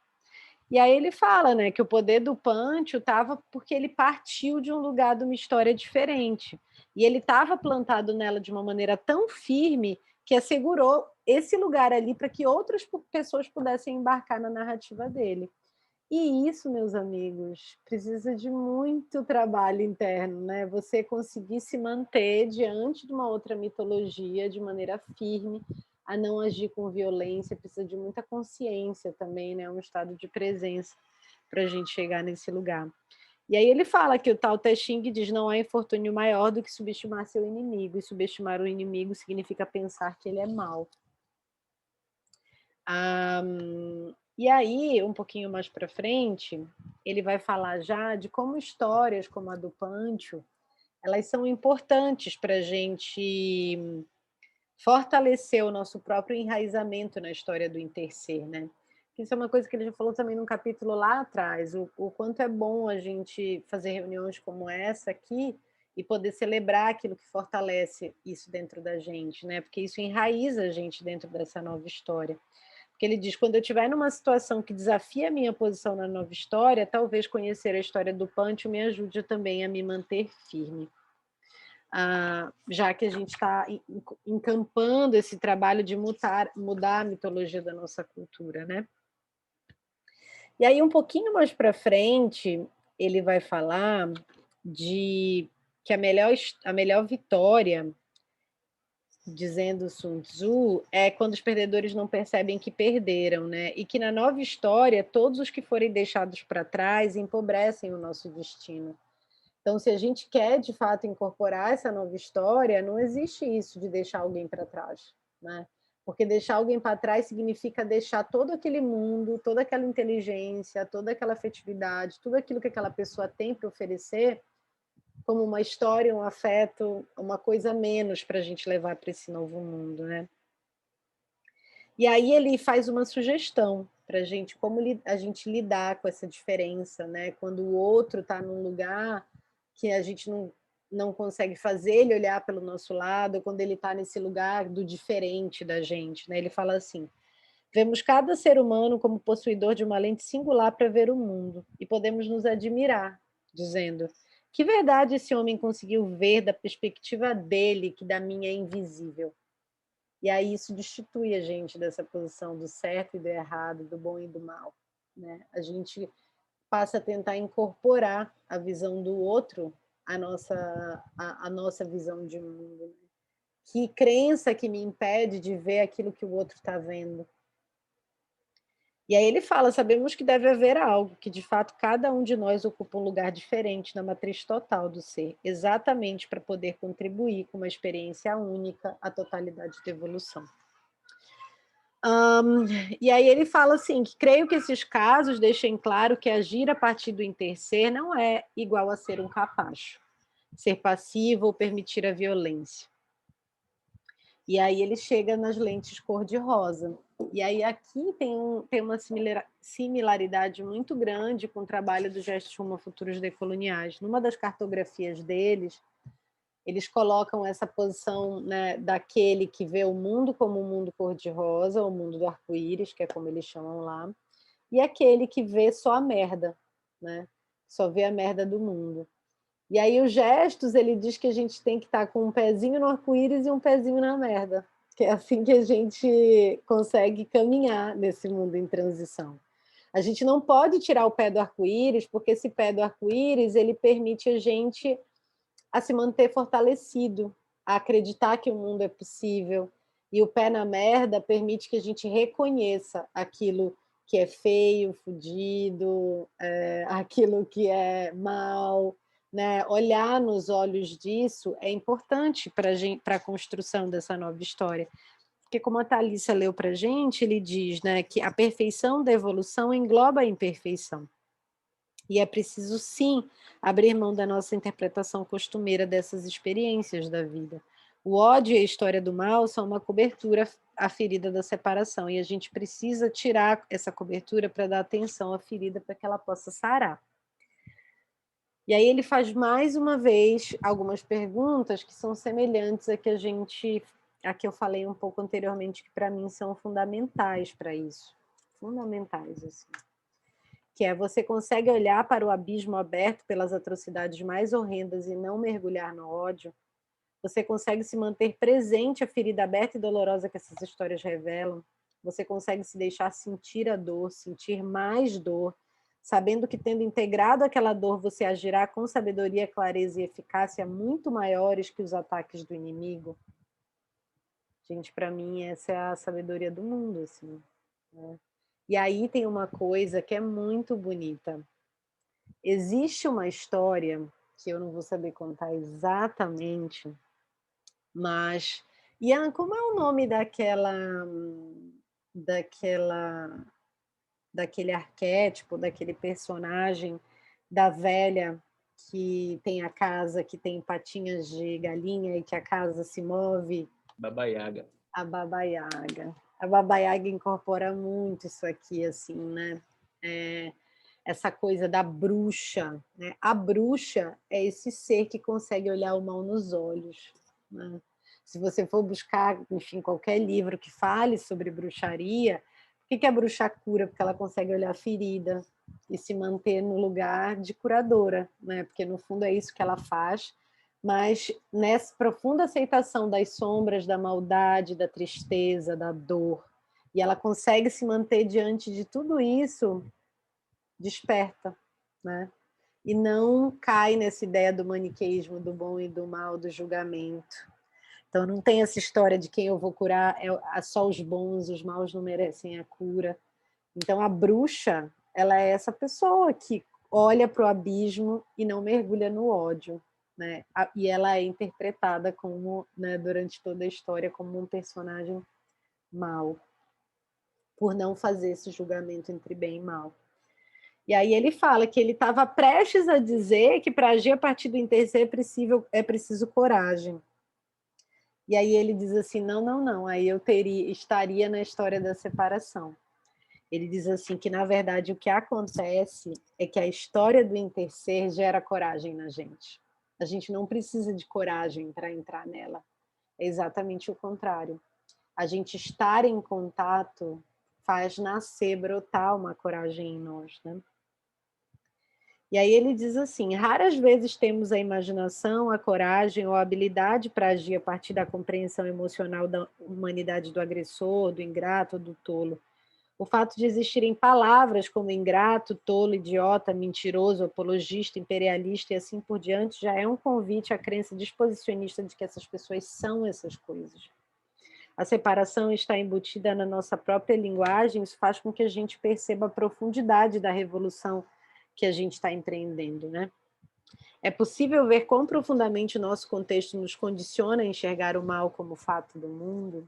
E aí ele fala, né, que o poder do Pâncio estava porque ele partiu de um lugar, de uma história diferente. E ele estava plantado nela de uma maneira tão firme que assegurou esse lugar ali para que outras pessoas pudessem embarcar na narrativa dele. E isso, meus amigos, precisa de muito trabalho interno, né? Você conseguir se manter diante de uma outra mitologia de maneira firme, a não agir com violência, precisa de muita consciência também, né? Um estado de presença para a gente chegar nesse lugar. E aí ele fala que o Tao Te Ching diz: não há infortúnio maior do que subestimar seu inimigo, e subestimar o inimigo significa pensar que ele é mau. E aí, um pouquinho mais para frente, ele vai falar já de como histórias como a do Pâncio, elas são importantes para a gente fortalecer o nosso próprio enraizamento na história do interser, né? Isso é uma coisa que ele já falou também num capítulo lá atrás, o quanto é bom a gente fazer reuniões como essa aqui e poder celebrar aquilo que fortalece isso dentro da gente, né? Porque isso enraiza a gente dentro dessa nova história. Porque ele diz, quando eu estiver numa situação que desafia a minha posição na nova história, talvez conhecer a história do Pâncio me ajude também a me manter firme. Já que a gente está encampando esse trabalho de mudar a mitologia da nossa cultura, né? E aí, um pouquinho mais para frente, ele vai falar de que a melhor vitória, dizendo Sun Tzu, é quando os perdedores não percebem que perderam, né? E que na nova história, todos os que forem deixados para trás empobrecem o nosso destino. Então, se a gente quer, de fato, incorporar essa nova história, não existe isso de deixar alguém para trás, né? Porque deixar alguém para trás significa deixar todo aquele mundo, toda aquela inteligência, toda aquela afetividade, tudo aquilo que aquela pessoa tem para oferecer, como uma história, um afeto, uma coisa a menos para a gente levar para esse novo mundo, né? E aí ele faz uma sugestão para a gente, como a gente lidar com essa diferença, né? Quando o outro está num lugar que a gente não consegue fazer ele olhar pelo nosso lado, quando ele está nesse lugar do diferente da gente, né? Ele fala assim: vemos cada ser humano como possuidor de uma lente singular para ver o mundo e podemos nos admirar, dizendo: que verdade esse homem conseguiu ver da perspectiva dele, que da minha é invisível. E aí isso destitui a gente dessa posição do certo e do errado, do bom e do mal, né? A gente passa a tentar incorporar a visão do outro à nossa visão de mundo. Que crença que me impede de ver aquilo que o outro está vendo? E aí ele fala, sabemos que deve haver algo, que de fato cada um de nós ocupa um lugar diferente na matriz total do ser, exatamente para poder contribuir com uma experiência única à totalidade da evolução. E aí ele fala assim, que creio que esses casos deixem claro que agir a partir do interser não é igual a ser um capacho, ser passivo ou permitir a violência. E aí ele chega nas lentes cor-de-rosa. E aí aqui tem uma similaridade muito grande com o trabalho do Gestos Rumo a Futuros Decoloniais. Numa das cartografias deles, eles colocam essa posição, né, daquele que vê o mundo como um mundo cor-de-rosa, o mundo do arco-íris, que é como eles chamam lá, e aquele que vê só a merda, né? Só vê a merda do mundo. E aí os gestos, ele diz que a gente tem que estar com um pezinho no arco-íris e um pezinho na merda, que é assim que a gente consegue caminhar nesse mundo em transição. A gente não pode tirar o pé do arco-íris, porque esse pé do arco-íris, ele permite a gente a se manter fortalecido, a acreditar que o mundo é possível. E o pé na merda permite que a gente reconheça aquilo que é feio, fodido, aquilo que é mal, né? Olhar nos olhos disso é importante para a construção dessa nova história. Porque como a Thalissa leu para a gente, ele diz, né, que a perfeição da evolução engloba a imperfeição. E é preciso, sim, abrir mão da nossa interpretação costumeira dessas experiências da vida. O ódio e a história do mal são uma cobertura à ferida da separação, e a gente precisa tirar essa cobertura para dar atenção à ferida para que ela possa sarar. E aí ele faz mais uma vez algumas perguntas que são semelhantes a que eu falei um pouco anteriormente, que para mim são fundamentais para isso. Fundamentais, assim. Que é: você consegue olhar para o abismo aberto pelas atrocidades mais horrendas e não mergulhar no ódio? Você consegue se manter presente à ferida aberta e dolorosa que essas histórias revelam? Você consegue se deixar sentir a dor, sentir mais dor, sabendo que, tendo integrado aquela dor, você agirá com sabedoria, clareza e eficácia muito maiores que os ataques do inimigo? Gente, para mim, essa é a sabedoria do mundo, assim, né? E aí tem uma coisa que é muito bonita. Existe uma história, que eu não vou saber contar exatamente, mas... Ian, como é o nome daquela daquele arquétipo, daquele personagem da velha que tem a casa, que tem patinhas de galinha e que a casa se move? Baba Yaga. A Baba Yaga. A Baba Yaga incorpora muito isso aqui, assim, né? Essa coisa da bruxa, né? A bruxa é esse ser que consegue olhar o mal nos olhos, né? Se você for buscar, enfim, qualquer livro que fale sobre bruxaria, por que a bruxa cura? Porque ela consegue olhar a ferida e se manter no lugar de curadora, né? Porque no fundo é isso que ela faz, mas nessa profunda aceitação das sombras, da maldade, da tristeza, da dor, e ela consegue se manter diante de tudo isso desperta, né? E não cai nessa ideia do maniqueísmo, do bom e do mal, do julgamento. Então não tem essa história de quem eu vou curar, é só os bons, os maus não merecem a cura. Então a bruxa, ela é essa pessoa que olha para o abismo e não mergulha no ódio, né? E ela é interpretada como, né, durante toda a história, como um personagem mau, por não fazer esse julgamento entre bem e mal. E aí ele fala que ele estava prestes a dizer que para agir a partir do interesse é preciso coragem. E aí ele diz assim, não, aí eu estaria na história da separação. Ele diz assim que, na verdade, o que acontece é que a história do interser gera coragem na gente. A gente não precisa de coragem para entrar nela. É exatamente o contrário. A gente estar em contato faz nascer, brotar uma coragem em nós, né? E aí ele diz assim: raras vezes temos a imaginação, a coragem ou a habilidade para agir a partir da compreensão emocional da humanidade do agressor, do ingrato, do tolo. O fato de existirem palavras como ingrato, tolo, idiota, mentiroso, apologista, imperialista e assim por diante já é um convite à crença disposicionista de que essas pessoas são essas coisas. A separação está embutida na nossa própria linguagem, isso faz com que a gente perceba a profundidade da revolução que a gente está empreendendo, né? É possível ver quão profundamente o nosso contexto nos condiciona a enxergar o mal como fato do mundo?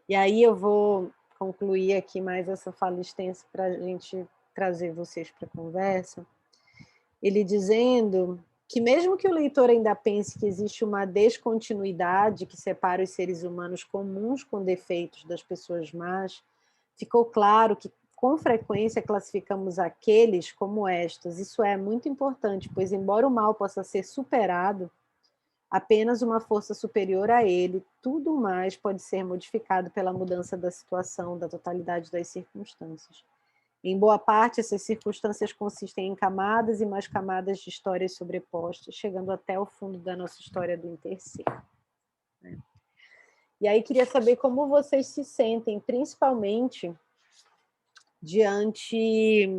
E aí eu vou concluir aqui mais essa fala extensa para a gente trazer vocês para a conversa. Ele dizendo que mesmo que o leitor ainda pense que existe uma descontinuidade que separa os seres humanos comuns com defeitos das pessoas más, ficou claro que com frequência classificamos aqueles como estas. Isso é muito importante, pois embora o mal possa ser superado, apenas uma força superior a ele, tudo mais pode ser modificado pela mudança da situação, da totalidade das circunstâncias. Em boa parte, essas circunstâncias consistem em camadas e mais camadas de histórias sobrepostas, chegando até o fundo da nossa história do interser. E aí queria saber como vocês se sentem, principalmente diante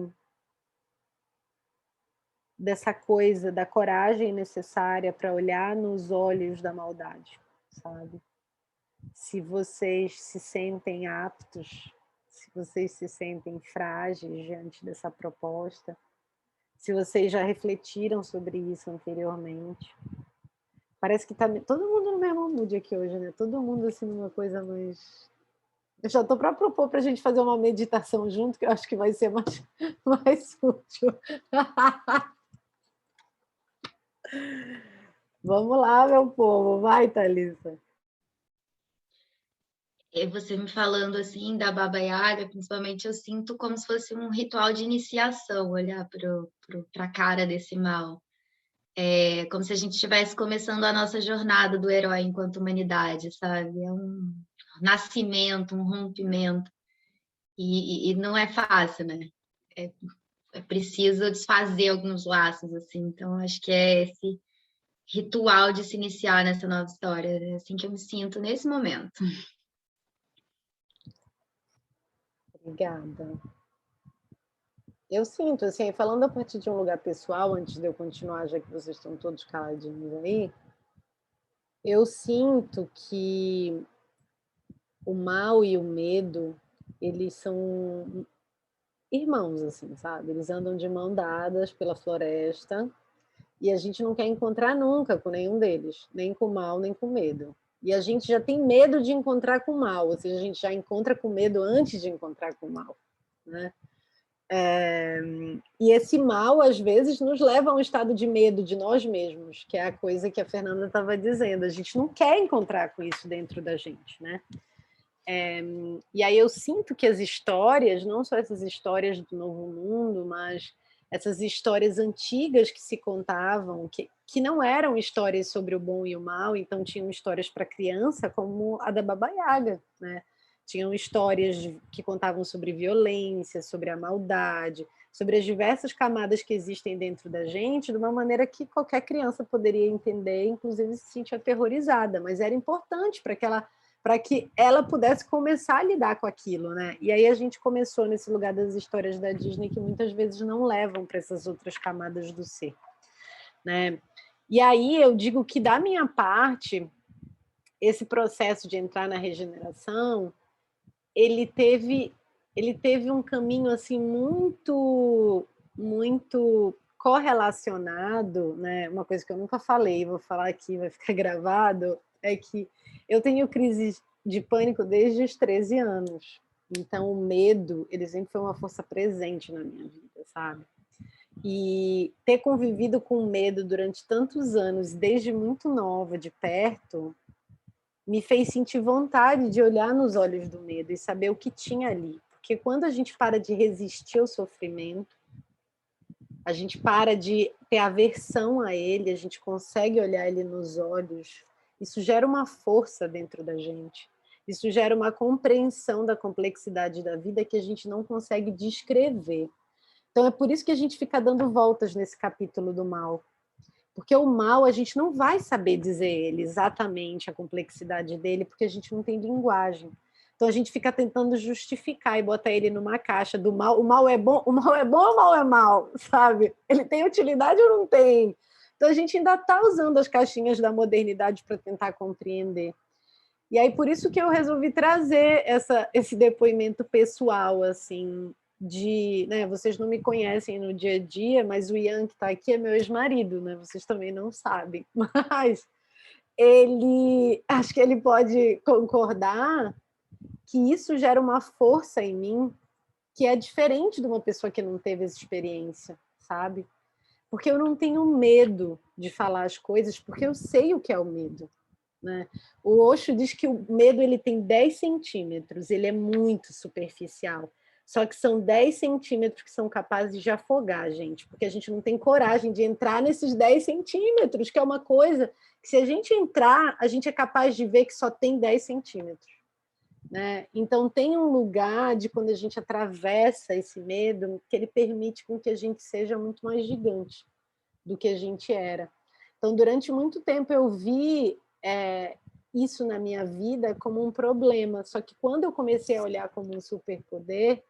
dessa coisa da coragem necessária para olhar nos olhos da maldade, sabe? Se vocês se sentem aptos, se vocês se sentem frágeis diante dessa proposta, se vocês já refletiram sobre isso anteriormente, Parece que tá todo mundo no mesmo mood aqui hoje, né? Todo mundo assim numa coisa mais... Eu já estou para propor para a gente fazer uma meditação junto, que eu acho que vai ser mais útil. Vamos lá, meu povo. Vai, Thalissa. Você me falando assim da Baba Yaga, principalmente, eu sinto como se fosse um ritual de iniciação, olhar para a cara desse mal. É como se a gente estivesse começando a nossa jornada do herói enquanto humanidade, sabe? É um nascimento, um rompimento. E não é fácil, né? É preciso desfazer alguns laços, assim. Então, acho que é esse ritual de se iniciar nessa nova história. É assim que eu me sinto nesse momento. Obrigada. Eu sinto, assim, falando a partir de um lugar pessoal, antes de eu continuar, já que vocês estão todos caladinhos aí, eu sinto que o mal e o medo, eles são irmãos, assim, sabe? Eles andam de mão dadas pela floresta e a gente não quer encontrar nunca com nenhum deles, nem com o mal, nem com o medo. E a gente já tem medo de encontrar com o mal, ou seja, a gente já encontra com medo antes de encontrar com o mal, né? E esse mal, às vezes, nos leva a um estado de medo de nós mesmos, que é a coisa que a Fernanda estava dizendo. A gente não quer encontrar com isso dentro da gente, né? E aí eu sinto que as histórias, não só essas histórias do Novo Mundo, mas essas histórias antigas que se contavam, que não eram histórias sobre o bom e o mal, então tinham histórias para criança, como a da Baba Yaga, né? Tinham histórias que contavam sobre violência, sobre a maldade, sobre as diversas camadas que existem dentro da gente, de uma maneira que qualquer criança poderia entender, inclusive se sentir aterrorizada, mas era importante para que ela pudesse começar a lidar com aquilo, né? E aí a gente começou nesse lugar das histórias da Disney que muitas vezes não levam para essas outras camadas do ser, né? E aí eu digo que da minha parte, esse processo de entrar na regeneração, ele teve um caminho assim muito correlacionado, né? Uma coisa que eu nunca falei, vou falar aqui, vai ficar gravado, é que eu tenho crise de pânico desde os 13 anos. Então, o medo, ele sempre foi uma força presente na minha vida, sabe? E ter convivido com medo durante tantos anos, desde muito nova, de perto, me fez sentir vontade de olhar nos olhos do medo e saber o que tinha ali. Porque quando a gente para de resistir ao sofrimento, a gente para de ter aversão a ele, a gente consegue olhar ele nos olhos, isso gera uma força dentro da gente. Isso gera uma compreensão da complexidade da vida que a gente não consegue descrever. Então é por isso que a gente fica dando voltas nesse capítulo do mal. Porque o mal, a gente não vai saber dizer ele exatamente, a complexidade dele, porque a gente não tem linguagem. Então a gente fica tentando justificar e botar ele numa caixa do mal. O mal é bom? O mal é bom ou o mal é mal? Sabe? Ele tem utilidade ou não tem? Então a gente ainda está usando as caixinhas da modernidade para tentar compreender. E aí por isso que eu resolvi trazer esse depoimento pessoal, assim, né, vocês não me conhecem no dia a dia, mas o Ian que está aqui é meu ex-marido, né? Vocês também não sabem, mas acho que ele pode concordar que isso gera uma força em mim que é diferente de uma pessoa que não teve essa experiência, sabe? Porque eu não tenho medo de falar as coisas, porque eu sei o que é o medo. Né? O Osho diz que o medo ele tem 10 centímetros, ele é muito superficial. Só que são 10 centímetros que são capazes de afogar a gente, porque a gente não tem coragem de entrar nesses 10 centímetros, que é uma coisa que, se a gente entrar, a gente é capaz de ver que só tem 10 centímetros. Né? Então, tem um lugar de quando a gente atravessa esse medo, que ele permite com que a gente seja muito mais gigante do que a gente era. Então, durante muito tempo, eu vi isso na minha vida como um problema. Só que quando eu comecei a olhar como um superpoder,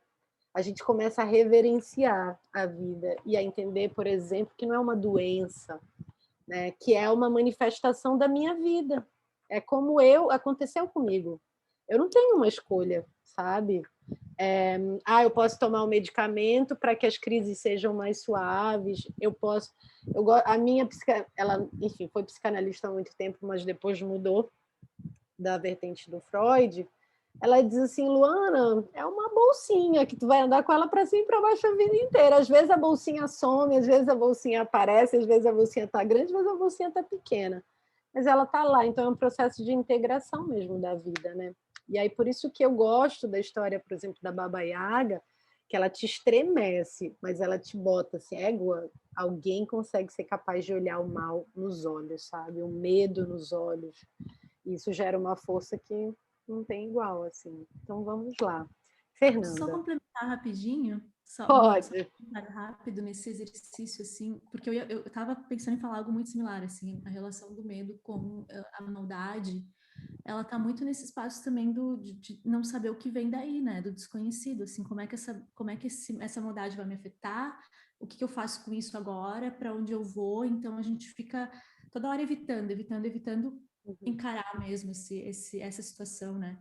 a gente começa a reverenciar a vida e a entender, por exemplo, que não é uma doença, né? Que é uma manifestação da minha vida. É como aconteceu comigo. Eu não tenho uma escolha, sabe? eu posso tomar um medicamento para que as crises sejam mais suaves, a minha ela, enfim, foi psicanalista há muito tempo, mas depois mudou da vertente do Freud. Ela diz assim: Luana, é uma bolsinha que tu vai andar com ela para cima e para baixo a vida inteira. Às vezes a bolsinha some, às vezes a bolsinha aparece, às vezes a bolsinha está grande, às vezes a bolsinha está pequena. Mas ela está lá, então é um processo de integração mesmo da vida, né? E aí por isso que eu gosto da história, por exemplo, da Baba Yaga, que ela te estremece, mas ela te bota assim, égua, alguém consegue ser capaz de olhar o mal nos olhos, sabe? O medo nos olhos. Isso gera uma força que não tem igual, assim. Então vamos lá. Fernanda. Só complementar rapidinho, só Pode. um comentário rápido nesse exercício, assim, porque eu estava pensando em falar algo muito similar, assim, a relação do medo com a maldade, ela está muito nesse espaço também de não saber o que vem daí, né, do desconhecido, assim, como é que essa maldade vai me afetar, o que eu faço com isso agora, para onde eu vou, então a gente fica toda hora evitando encarar mesmo essa situação, né?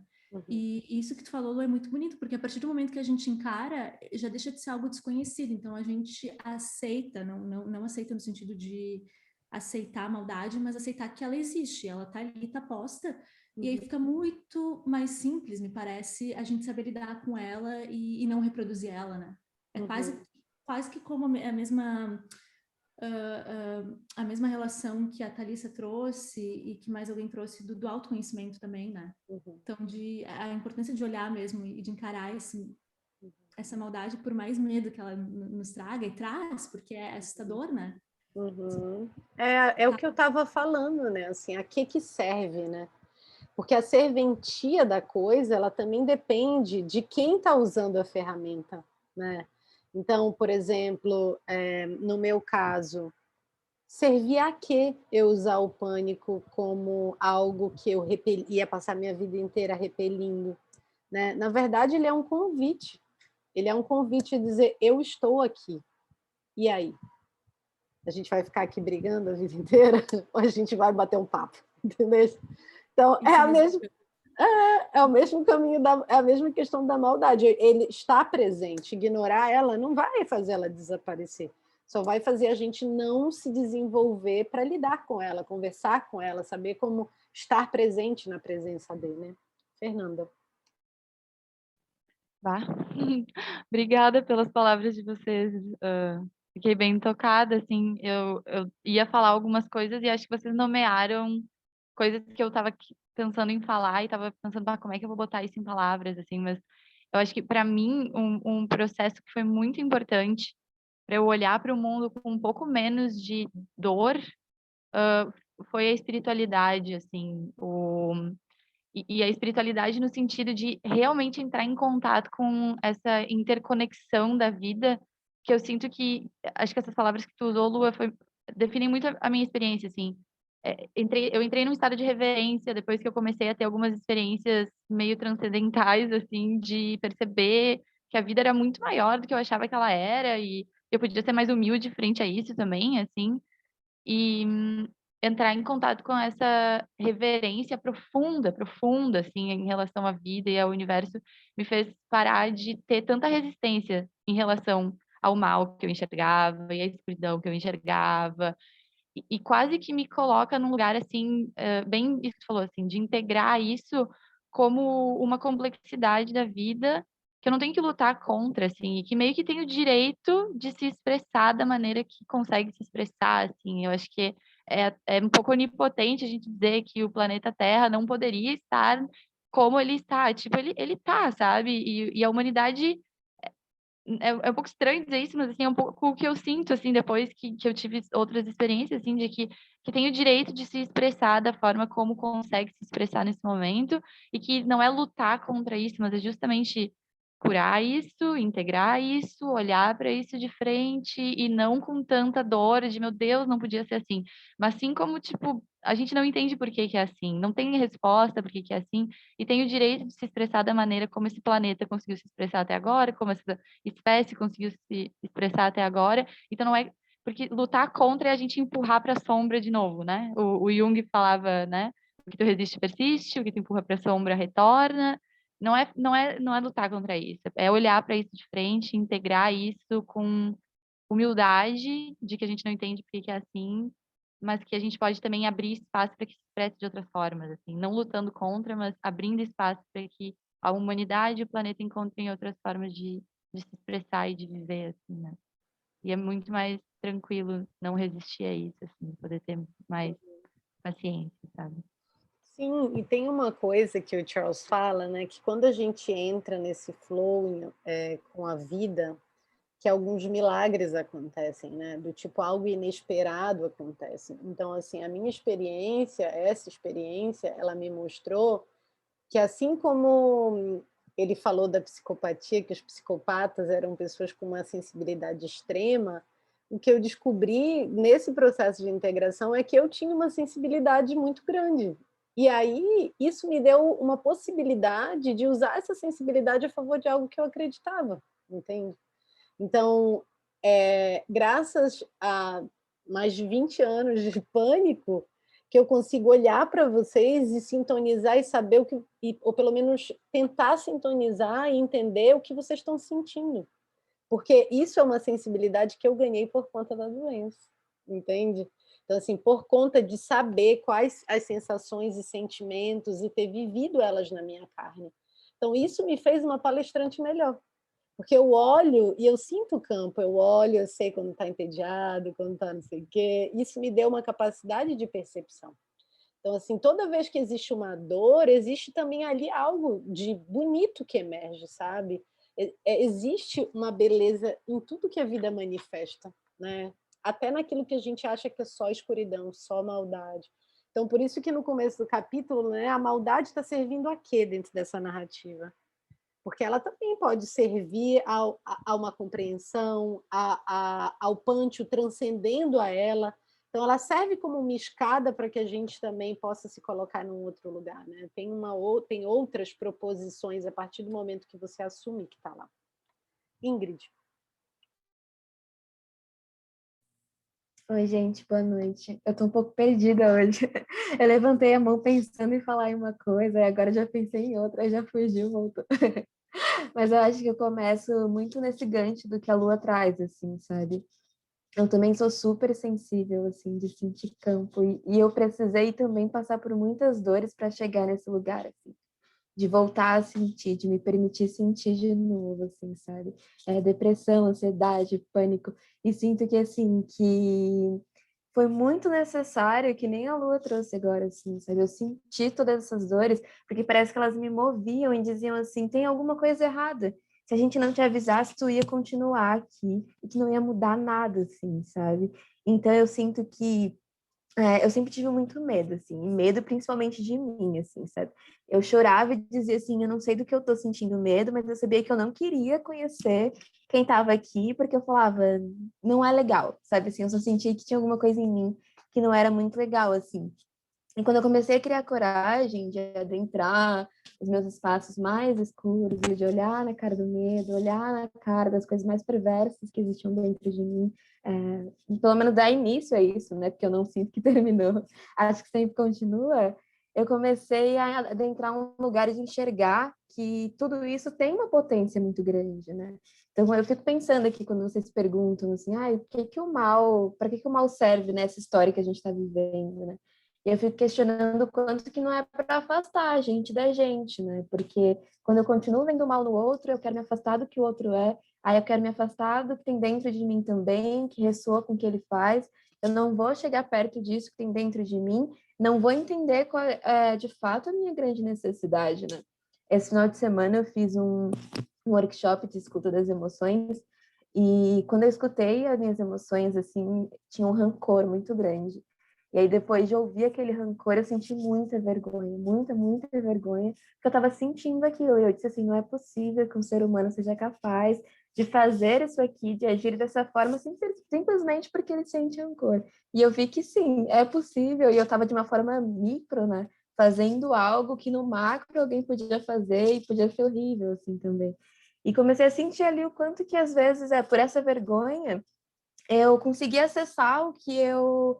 E isso que tu falou, Lu, é muito bonito, porque a partir do momento que a gente encara, já deixa de ser algo desconhecido, então a gente aceita, não aceita no sentido de aceitar a maldade, mas aceitar que ela existe, ela tá ali, tá posta, e aí fica muito mais simples, me parece, a gente saber lidar com ela e não reproduzir ela, né? É quase que como a mesma... a mesma relação que a Thalissa trouxe e que mais alguém trouxe do autoconhecimento também, né? Então, a importância de olhar mesmo e de encarar essa maldade, por mais medo que ela nos traga, e traz, porque é assustador, né? É o que eu estava falando, né? Assim, a que serve, né? Porque a serventia da coisa, ela também depende de quem está usando a ferramenta, né? Então, por exemplo, no meu caso, servia a quê eu usar o pânico como algo que eu ia passar minha vida inteira repelindo, né? Na verdade, ele é um convite. Ele é um convite a dizer, eu estou aqui. E aí? A gente vai ficar aqui brigando a vida inteira? Ou a gente vai bater um papo? Entendeu? Então, é o mesmo caminho, é a mesma questão da maldade. Ele está presente. Ignorar ela não vai fazer ela desaparecer. Só vai fazer a gente não se desenvolver para lidar com ela, conversar com ela, saber como estar presente na presença dele, né? Fernanda. Obrigada pelas palavras de vocês. Fiquei bem tocada, assim. Eu ia falar algumas coisas e acho que vocês nomearam coisas que eu estava pensando em falar e estava pensando, como é que eu vou botar isso em palavras, assim. Mas eu acho que, para mim, um processo que foi muito importante para eu olhar para o mundo com um pouco menos de dor foi a espiritualidade, assim. E a espiritualidade no sentido de realmente entrar em contato com essa interconexão da vida, que eu sinto que, acho que essas palavras que tu usou, Lua, definem muito a minha experiência, assim. Eu entrei num estado de reverência depois que eu comecei a ter algumas experiências meio transcendentais, assim, de perceber que a vida era muito maior do que eu achava que ela era, e eu podia ser mais humilde frente a isso também, assim. E entrar em contato com essa reverência profunda, profunda, assim, em relação à vida e ao universo, me fez parar de ter tanta resistência em relação ao mal que eu enxergava e à escuridão que eu enxergava, e quase que me coloca num lugar, assim, bem isso que tu falou, assim, de integrar isso como uma complexidade da vida que eu não tenho que lutar contra, assim, e que meio que tenho o direito de se expressar da maneira que consegue se expressar, assim. Eu acho que é um pouco onipotente a gente dizer que o planeta Terra não poderia estar como ele está. Tipo, ele tá, sabe? E a humanidade é um pouco estranho dizer isso, mas assim, é um pouco o que eu sinto, assim, depois que eu tive outras experiências, assim, de que tem o direito de se expressar da forma como consegue se expressar nesse momento, e que não é lutar contra isso, mas é justamente curar isso, integrar isso, olhar para isso de frente, e não com tanta dor de, meu Deus, não podia ser assim. Mas sim como, tipo, a gente não entende por que que é assim, não tem resposta por que que é assim, e tem o direito de se expressar da maneira como esse planeta conseguiu se expressar até agora, como essa espécie conseguiu se expressar até agora. Então não é porque lutar contra é a gente empurrar para a sombra de novo, né? O Jung falava, né? O que tu resiste persiste, o que tu empurra para a sombra retorna. não é lutar contra isso, é olhar para isso de frente, integrar isso com humildade de que a gente não entende por que é assim, mas que a gente pode também abrir espaço para que se expresse de outras formas, assim, não lutando contra, mas abrindo espaço para que a humanidade e o planeta encontrem outras formas de se expressar e de viver, assim, né? E é muito mais tranquilo não resistir a isso, assim, poder ter mais paciência, sabe? Sim, e tem uma coisa que o Charles fala, né, que quando a gente entra nesse flow com a vida, que alguns milagres acontecem, né, do tipo algo inesperado acontece. Então, assim, a minha experiência, essa experiência, ela me mostrou que assim como ele falou da psicopatia, que os psicopatas eram pessoas com uma sensibilidade extrema, o que eu descobri nesse processo de integração é que eu tinha uma sensibilidade muito grande. E aí, isso me deu uma possibilidade de usar essa sensibilidade a favor de algo que eu acreditava, entende? Então, graças a mais de 20 anos de pânico, que eu consigo olhar para vocês e sintonizar e saber o que, ou pelo menos tentar sintonizar e entender o que vocês estão sentindo. Porque isso é uma sensibilidade que eu ganhei por conta da doença, entende? Então, assim, por conta de saber quais as sensações e sentimentos e ter vivido elas na minha carne. Então, isso me fez uma palestrante melhor. Porque eu olho e eu sinto o campo, eu olho, eu sei quando está entediado, quando está não sei o quê. Isso me deu uma capacidade de percepção. Então, assim, toda vez que existe uma dor, existe também ali algo de bonito que emerge, sabe? Existe uma beleza em tudo que a vida manifesta, né? Até naquilo que a gente acha que é só escuridão, só maldade. Então, por isso que no começo do capítulo, né, a maldade está servindo a quê dentro dessa narrativa? Porque ela também pode servir a uma compreensão, ao Pâncio transcendendo a ela. Então, ela serve como uma escada para que a gente também possa se colocar num outro lugar. Né? Tem outras proposições a partir do momento que você assume que está lá. Ingrid. Oi, gente, boa noite. Eu tô um pouco perdida hoje. Eu levantei a mão pensando em falar em uma coisa, e agora já pensei em outra, aí já fugiu, voltou. Mas eu acho que eu começo muito nesse gancho do que a lua traz, assim, sabe? Eu também sou super sensível, assim, de sentir campo, e eu precisei também passar por muitas dores para chegar nesse lugar, assim, de voltar a sentir, de me permitir sentir de novo, assim, sabe? Depressão, ansiedade, pânico, e sinto que, assim, que foi muito necessário, que nem a lua trouxe agora, assim, sabe? Eu senti todas essas dores, porque parece que elas me moviam e diziam assim, tem alguma coisa errada. Se a gente não te avisasse, tu ia continuar aqui e que não ia mudar nada, assim, sabe? Então eu sinto que eu sempre tive muito medo, assim, e medo principalmente de mim, assim, sabe? Eu chorava e dizia assim, eu não sei do que eu tô sentindo medo, mas eu sabia que eu não queria conhecer quem tava aqui, porque eu falava, não é legal, sabe? Assim, eu só sentia que tinha alguma coisa em mim que não era muito legal, assim. E quando eu comecei a criar coragem de adentrar os meus espaços mais escuros e de olhar na cara do medo, olhar na cara das coisas mais perversas que existiam dentro de mim, pelo menos dar início a isso, né? Porque eu não sinto que terminou, acho que sempre continua. Eu comecei a adentrar um lugar de enxergar que tudo isso tem uma potência muito grande, né? Então eu fico pensando aqui quando vocês perguntam assim, para que o mal serve nessa história que a gente está vivendo, né? E eu fico questionando quanto que não é para afastar a gente da gente, né? Porque quando eu continuo vendo mal no outro, eu quero me afastar do que o outro é, aí eu quero me afastar do que tem dentro de mim também, que ressoa com o que ele faz. Eu não vou chegar perto disso que tem dentro de mim, não vou entender qual é de fato a minha grande necessidade, né? Esse final de semana eu fiz um workshop de escuta das emoções, e quando eu escutei as minhas emoções, assim, tinha um rancor muito grande. E aí, depois de ouvir aquele rancor, eu senti muita vergonha, muita, muita vergonha, porque eu estava sentindo aquilo. E eu disse assim: não é possível que um ser humano seja capaz de fazer isso aqui, de agir dessa forma, simplesmente porque ele sente rancor. E eu vi que sim, é possível. E eu estava de uma forma micro, né? Fazendo algo que no macro alguém podia fazer e podia ser horrível, assim, também. E comecei a sentir ali o quanto que, às vezes, por essa vergonha, eu consegui acessar o que eu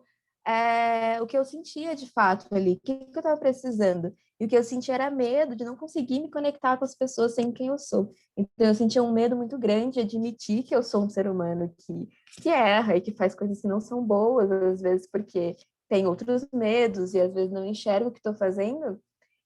o que eu sentia de fato ali, o que eu estava precisando. E o que eu sentia era medo de não conseguir me conectar com as pessoas sem quem eu sou. Então, eu sentia um medo muito grande de admitir que eu sou um ser humano que erra e que faz coisas que não são boas, às vezes porque tem outros medos e às vezes não enxergo o que estou fazendo.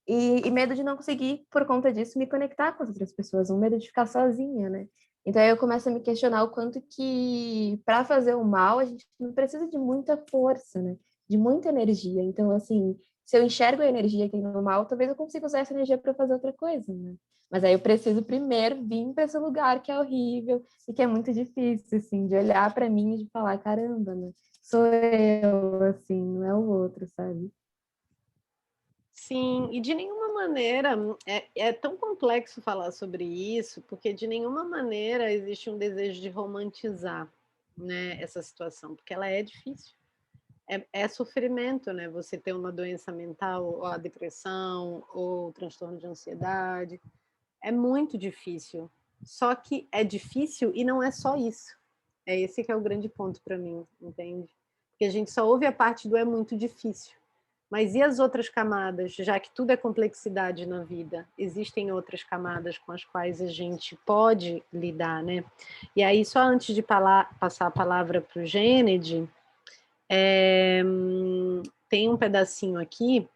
E medo de não conseguir, por conta disso, me conectar com as outras pessoas, um medo de ficar sozinha, né? Então aí eu começo a me questionar o quanto que para fazer o mal a gente não precisa de muita força, né? De muita energia. Então, assim, se eu enxergo a energia que tem no mal, talvez eu consiga usar essa energia para fazer outra coisa, né? Mas aí eu preciso primeiro vir para esse lugar que é horrível e que é muito difícil, assim, de olhar para mim e de falar, caramba, né? Sou eu, assim, não é o outro, sabe? Sim, e de nenhuma maneira é tão complexo falar sobre isso, porque de nenhuma maneira existe um desejo de romantizar, né, essa situação, porque ela é difícil. É sofrimento, né? Você ter uma doença mental, ou a depressão, ou o transtorno de ansiedade. É muito difícil. Só que é difícil e não é só isso. É esse que é o grande ponto para mim, entende? Porque a gente só ouve a parte do é muito difícil. Mas e as outras camadas? Já que tudo é complexidade na vida, existem outras camadas com as quais a gente pode lidar, né? E aí, só antes de passar a palavra para o Gênede, tem um pedacinho aqui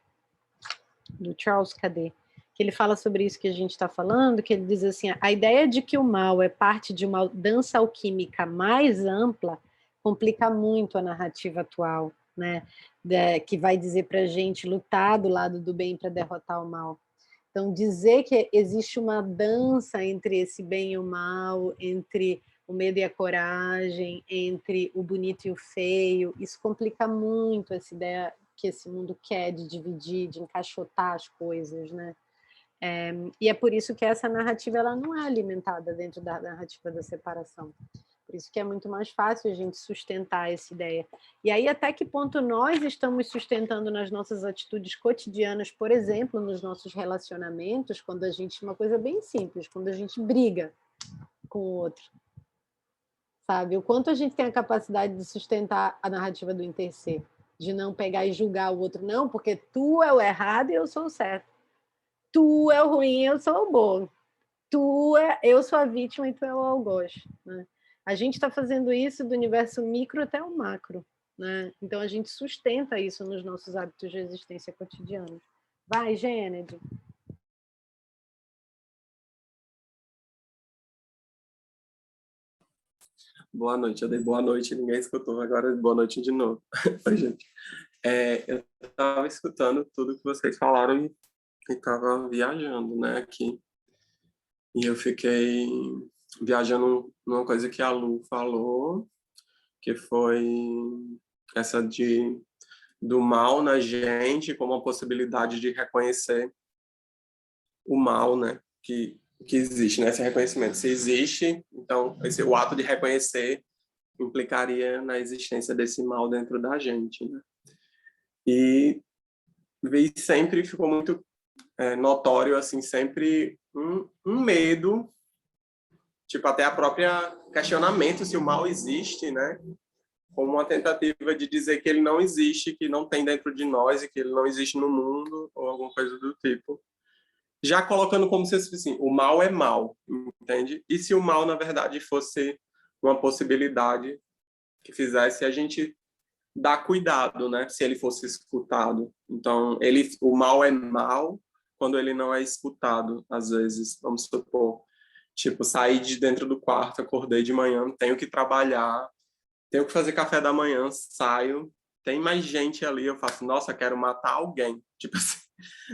do Charles Cadet, que ele fala sobre isso que a gente está falando, que ele diz assim, a ideia de que o mal é parte de uma dança alquímica mais ampla complica muito a narrativa atual, né? Que vai dizer para a gente lutar do lado do bem para derrotar o mal. Então, dizer que existe uma dança entre esse bem e o mal, entre o medo e a coragem, entre o bonito e o feio, isso complica muito essa ideia que esse mundo quer de dividir, de encaixotar as coisas, né? E é por isso que essa narrativa ela não é alimentada dentro da narrativa da separação. Por isso que é muito mais fácil a gente sustentar essa ideia. E aí, até que ponto nós estamos sustentando nas nossas atitudes cotidianas, por exemplo, nos nossos relacionamentos, quando a gente... Uma coisa bem simples, quando a gente briga com o outro, sabe? O quanto a gente tem a capacidade de sustentar a narrativa do interser, de não pegar e julgar o outro, não, porque tu é o errado e eu sou o certo. Tu é o ruim e eu sou o bom. Eu sou a vítima e tu é o algoz, né? A gente está fazendo isso do universo micro até o macro, né? Então a gente sustenta isso nos nossos hábitos de existência cotidianos. Vai, Gênede. Boa noite, eu dei boa noite, ninguém escutou, agora boa noite de novo. Oi, gente. Eu estava escutando tudo que vocês falaram e estava viajando, né, aqui. E eu fiquei viajando numa coisa que a Lu falou, que foi essa do mal na gente como a possibilidade de reconhecer o mal, né, que existe, né, esse reconhecimento. Se existe, então o ato de reconhecer implicaria na existência desse mal dentro da gente, né? E sempre ficou muito notório, assim, sempre um medo, tipo, até a própria questionamento se o mal existe, né? Como uma tentativa de dizer que ele não existe, que não tem dentro de nós e que ele não existe no mundo, ou alguma coisa do tipo. Já colocando como se assim, o mal é mal, entende? E se o mal, na verdade, fosse uma possibilidade que fizesse a gente dar cuidado, né? Se ele fosse escutado. Então, o mal é mal quando ele não é escutado, às vezes, vamos supor. Tipo, saí de dentro do quarto, acordei de manhã, tenho que trabalhar, tenho que fazer café da manhã, saio, tem mais gente ali, eu faço, nossa, quero matar alguém. Tipo assim,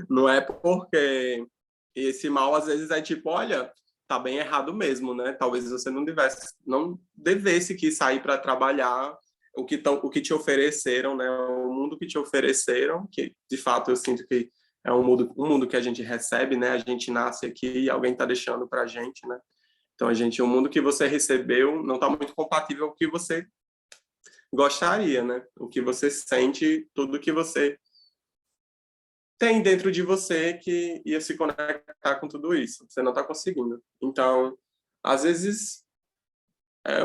não é porque esse mal, às vezes, é tipo, olha, tá bem errado mesmo, né? Talvez você não devesse que sair para trabalhar o que te ofereceram, né? O mundo que te ofereceram, que de fato eu sinto que é um mundo que a gente recebe, né? A gente nasce aqui e alguém está deixando para a gente, né? Então o mundo que você recebeu não está muito compatível com o que você gostaria, né? O que você sente, tudo que você tem dentro de você que ia se conectar com tudo isso. Você não está conseguindo. Então, às vezes é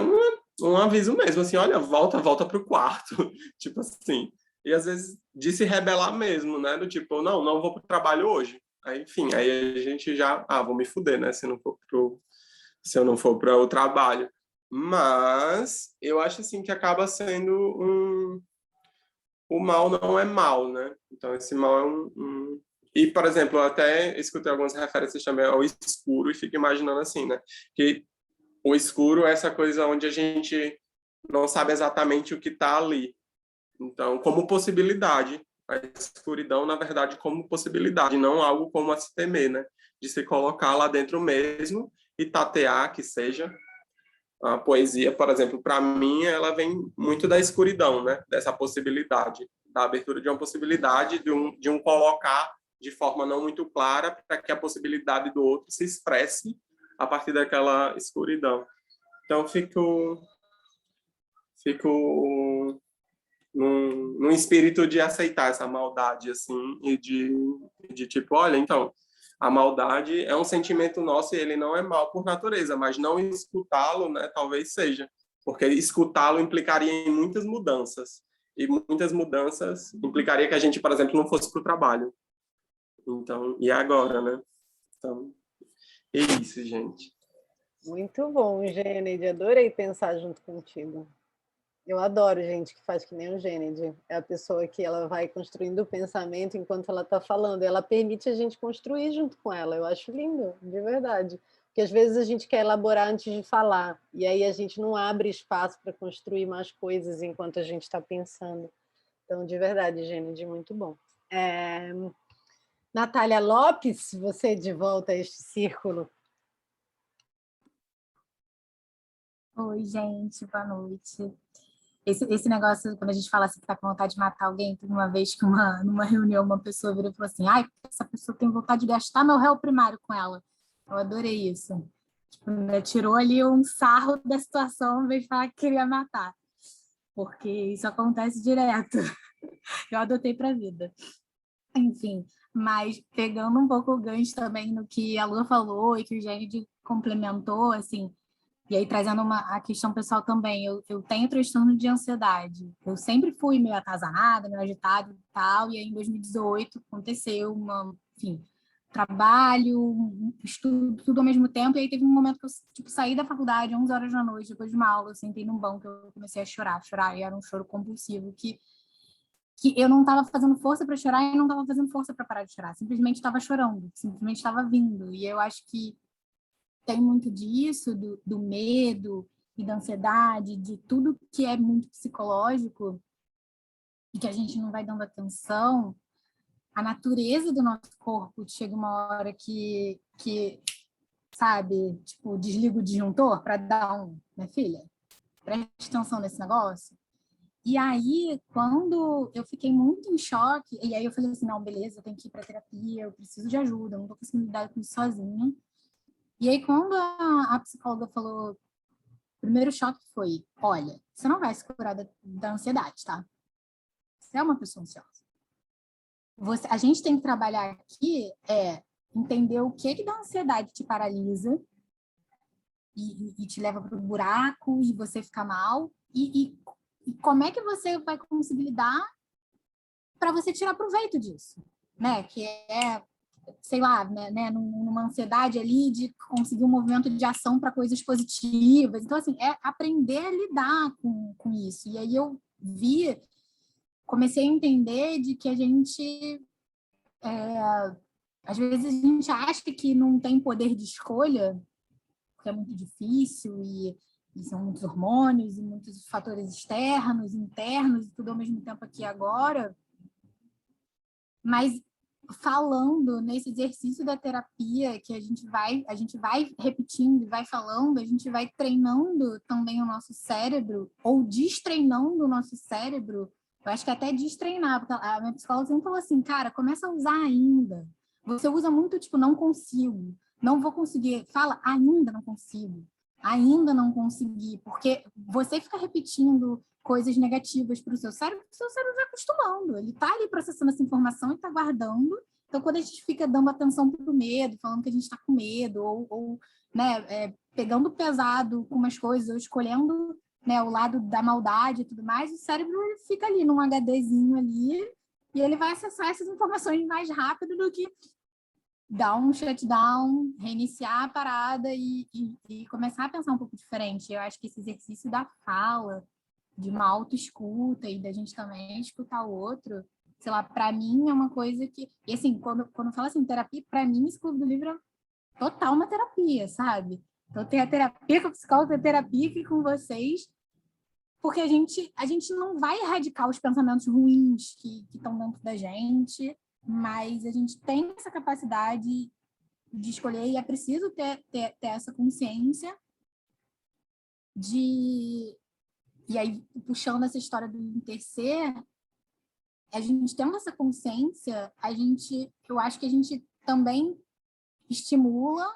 um aviso mesmo, assim, olha, volta para o quarto. Tipo assim, e às vezes de se rebelar mesmo, né? Do tipo, não vou para o trabalho hoje. Aí, enfim, aí a gente já, vou me fuder, né? Se eu não for para o trabalho. Mas eu acho assim que acaba sendo o mal não é mal, né? Então esse mal é E, por exemplo, eu até escutei algumas referências também ao escuro e fico imaginando assim, né? Que o escuro é essa coisa onde a gente não sabe exatamente o que está ali. Então, como possibilidade, a escuridão, na verdade, como possibilidade, não algo como a se temer, né? De se colocar lá dentro mesmo e tatear, que seja. A poesia, por exemplo, para mim, ela vem muito da escuridão, né? Dessa possibilidade, da abertura de uma possibilidade, de um colocar de forma não muito clara para que a possibilidade do outro se expresse a partir daquela escuridão. Então, fico num espírito de aceitar essa maldade, assim, e de tipo, olha, então, a maldade é um sentimento nosso e ele não é mal por natureza, mas não escutá-lo, né, talvez seja, porque escutá-lo implicaria em muitas mudanças, e muitas mudanças implicaria que a gente, por exemplo, não fosse para o trabalho. Então, e agora, né? Então, é isso, gente. Muito bom, Gênede. Adorei pensar junto contigo. Eu adoro gente que faz que nem o Gênede. É a pessoa que ela vai construindo o pensamento enquanto ela está falando. Ela permite a gente construir junto com ela. Eu acho lindo, de verdade. Porque às vezes a gente quer elaborar antes de falar. E aí a gente não abre espaço para construir mais coisas enquanto a gente está pensando. Então, de verdade, Gênede, muito bom. Natália Lopes, você de volta a este círculo. Oi, gente, boa noite. Esse negócio, quando a gente fala assim que tá com vontade de matar alguém, teve uma vez que numa reunião uma pessoa virou e falou assim, ai, essa pessoa tem vontade de gastar meu réu primário com ela. Eu adorei isso. Tipo, né, tirou ali um sarro da situação, em vez de falar que queria matar. Porque isso acontece direto. Eu adotei pra vida. Enfim, mas pegando um pouco o gancho também no que a Lua falou e que o Gênede complementou, assim, e aí, trazendo a questão pessoal também, eu tenho transtorno de ansiedade. Eu sempre fui meio atazanada, meio agitada e tal, e aí em 2018 aconteceu enfim, trabalho, estudo, tudo ao mesmo tempo, e aí teve um momento que eu tipo, saí da faculdade, 11 horas da noite, depois de uma aula, eu sentei num banco, eu comecei a chorar, e era um choro compulsivo, que eu não estava fazendo força para chorar e não estava fazendo força para parar de chorar, simplesmente estava chorando, simplesmente estava vindo, e eu acho que tem muito disso, do medo e da ansiedade, de tudo que é muito psicológico e que a gente não vai dando atenção. A natureza do nosso corpo chega uma hora que sabe, tipo, desliga o disjuntor para dar minha filha, preste atenção nesse negócio. E aí, quando eu fiquei muito em choque, e aí eu falei assim, não, beleza, eu tenho que ir para terapia, eu preciso de ajuda, eu não estou conseguindo lidar com isso sozinha. E aí, quando a psicóloga falou, o primeiro choque foi, olha, você não vai se curar da ansiedade, tá? Você é uma pessoa ansiosa. A gente tem que trabalhar aqui entender o que da ansiedade te paralisa e te leva para o buraco e você fica mal e como é que você vai conseguir lidar para você tirar proveito disso, né? Que sei lá, né, numa ansiedade ali de conseguir um movimento de ação para coisas positivas. Então, assim, é aprender a lidar com isso. E aí eu comecei a entender de que a gente, às vezes a gente acha que não tem poder de escolha, porque é muito difícil e são muitos hormônios e muitos fatores externos, internos, e tudo ao mesmo tempo aqui e agora. Mas falando nesse exercício da terapia que a gente vai repetindo e vai falando, a gente vai treinando também o nosso cérebro ou destreinando o nosso cérebro. Eu acho que até destreinar, porque a minha psicóloga sempre falou assim, cara, começa a usar ainda. Você usa muito, tipo, não consigo, não vou conseguir. Fala, ainda não consigo, ainda não consegui, porque você fica repetindo coisas negativas para o seu cérebro vai acostumando, ele está ali processando essa informação e está guardando. Então, quando a gente fica dando atenção para o medo, falando que a gente está com medo, ou né, pegando pesado com umas coisas, ou escolhendo né, o lado da maldade e tudo mais, o cérebro fica ali num HDzinho ali e ele vai acessar essas informações mais rápido do que dar um shutdown, reiniciar a parada e começar a pensar um pouco diferente. Eu acho que esse exercício da fala, de uma autoescuta e da gente também escutar o outro, sei lá, para mim é uma coisa que... E assim, quando fala assim, terapia, para mim esse clube do livro é total uma terapia, sabe? Então tem a terapia com o psicólogo, tem a terapia aqui com vocês, porque a gente não vai erradicar os pensamentos ruins que estão dentro da gente, mas a gente tem essa capacidade de escolher e é preciso ter essa consciência de... E aí, puxando essa história do entercer, a gente tendo essa consciência, eu acho que a gente também estimula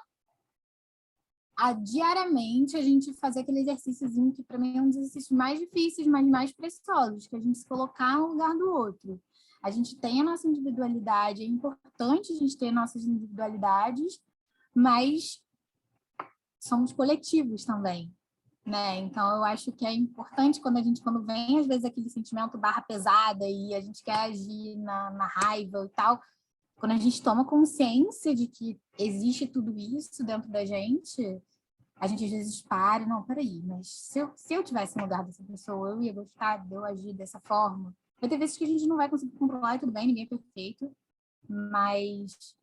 a diariamente a gente fazer aquele exercíciozinho que para mim é um dos exercícios mais difíceis, mas mais preciosos, que é a gente se colocar no lugar do outro. A gente tem a nossa individualidade, é importante a gente ter nossas individualidades, mas somos coletivos também, né? Então eu acho que é importante quando vem às vezes aquele sentimento barra pesada e a gente quer agir na raiva e tal, quando a gente toma consciência de que existe tudo isso dentro da gente, a gente às vezes para e não, peraí, mas se eu tivesse no lugar dessa pessoa, eu ia gostar de eu agir dessa forma. Vai ter vezes que a gente não vai conseguir controlar e tudo bem, ninguém é perfeito, mas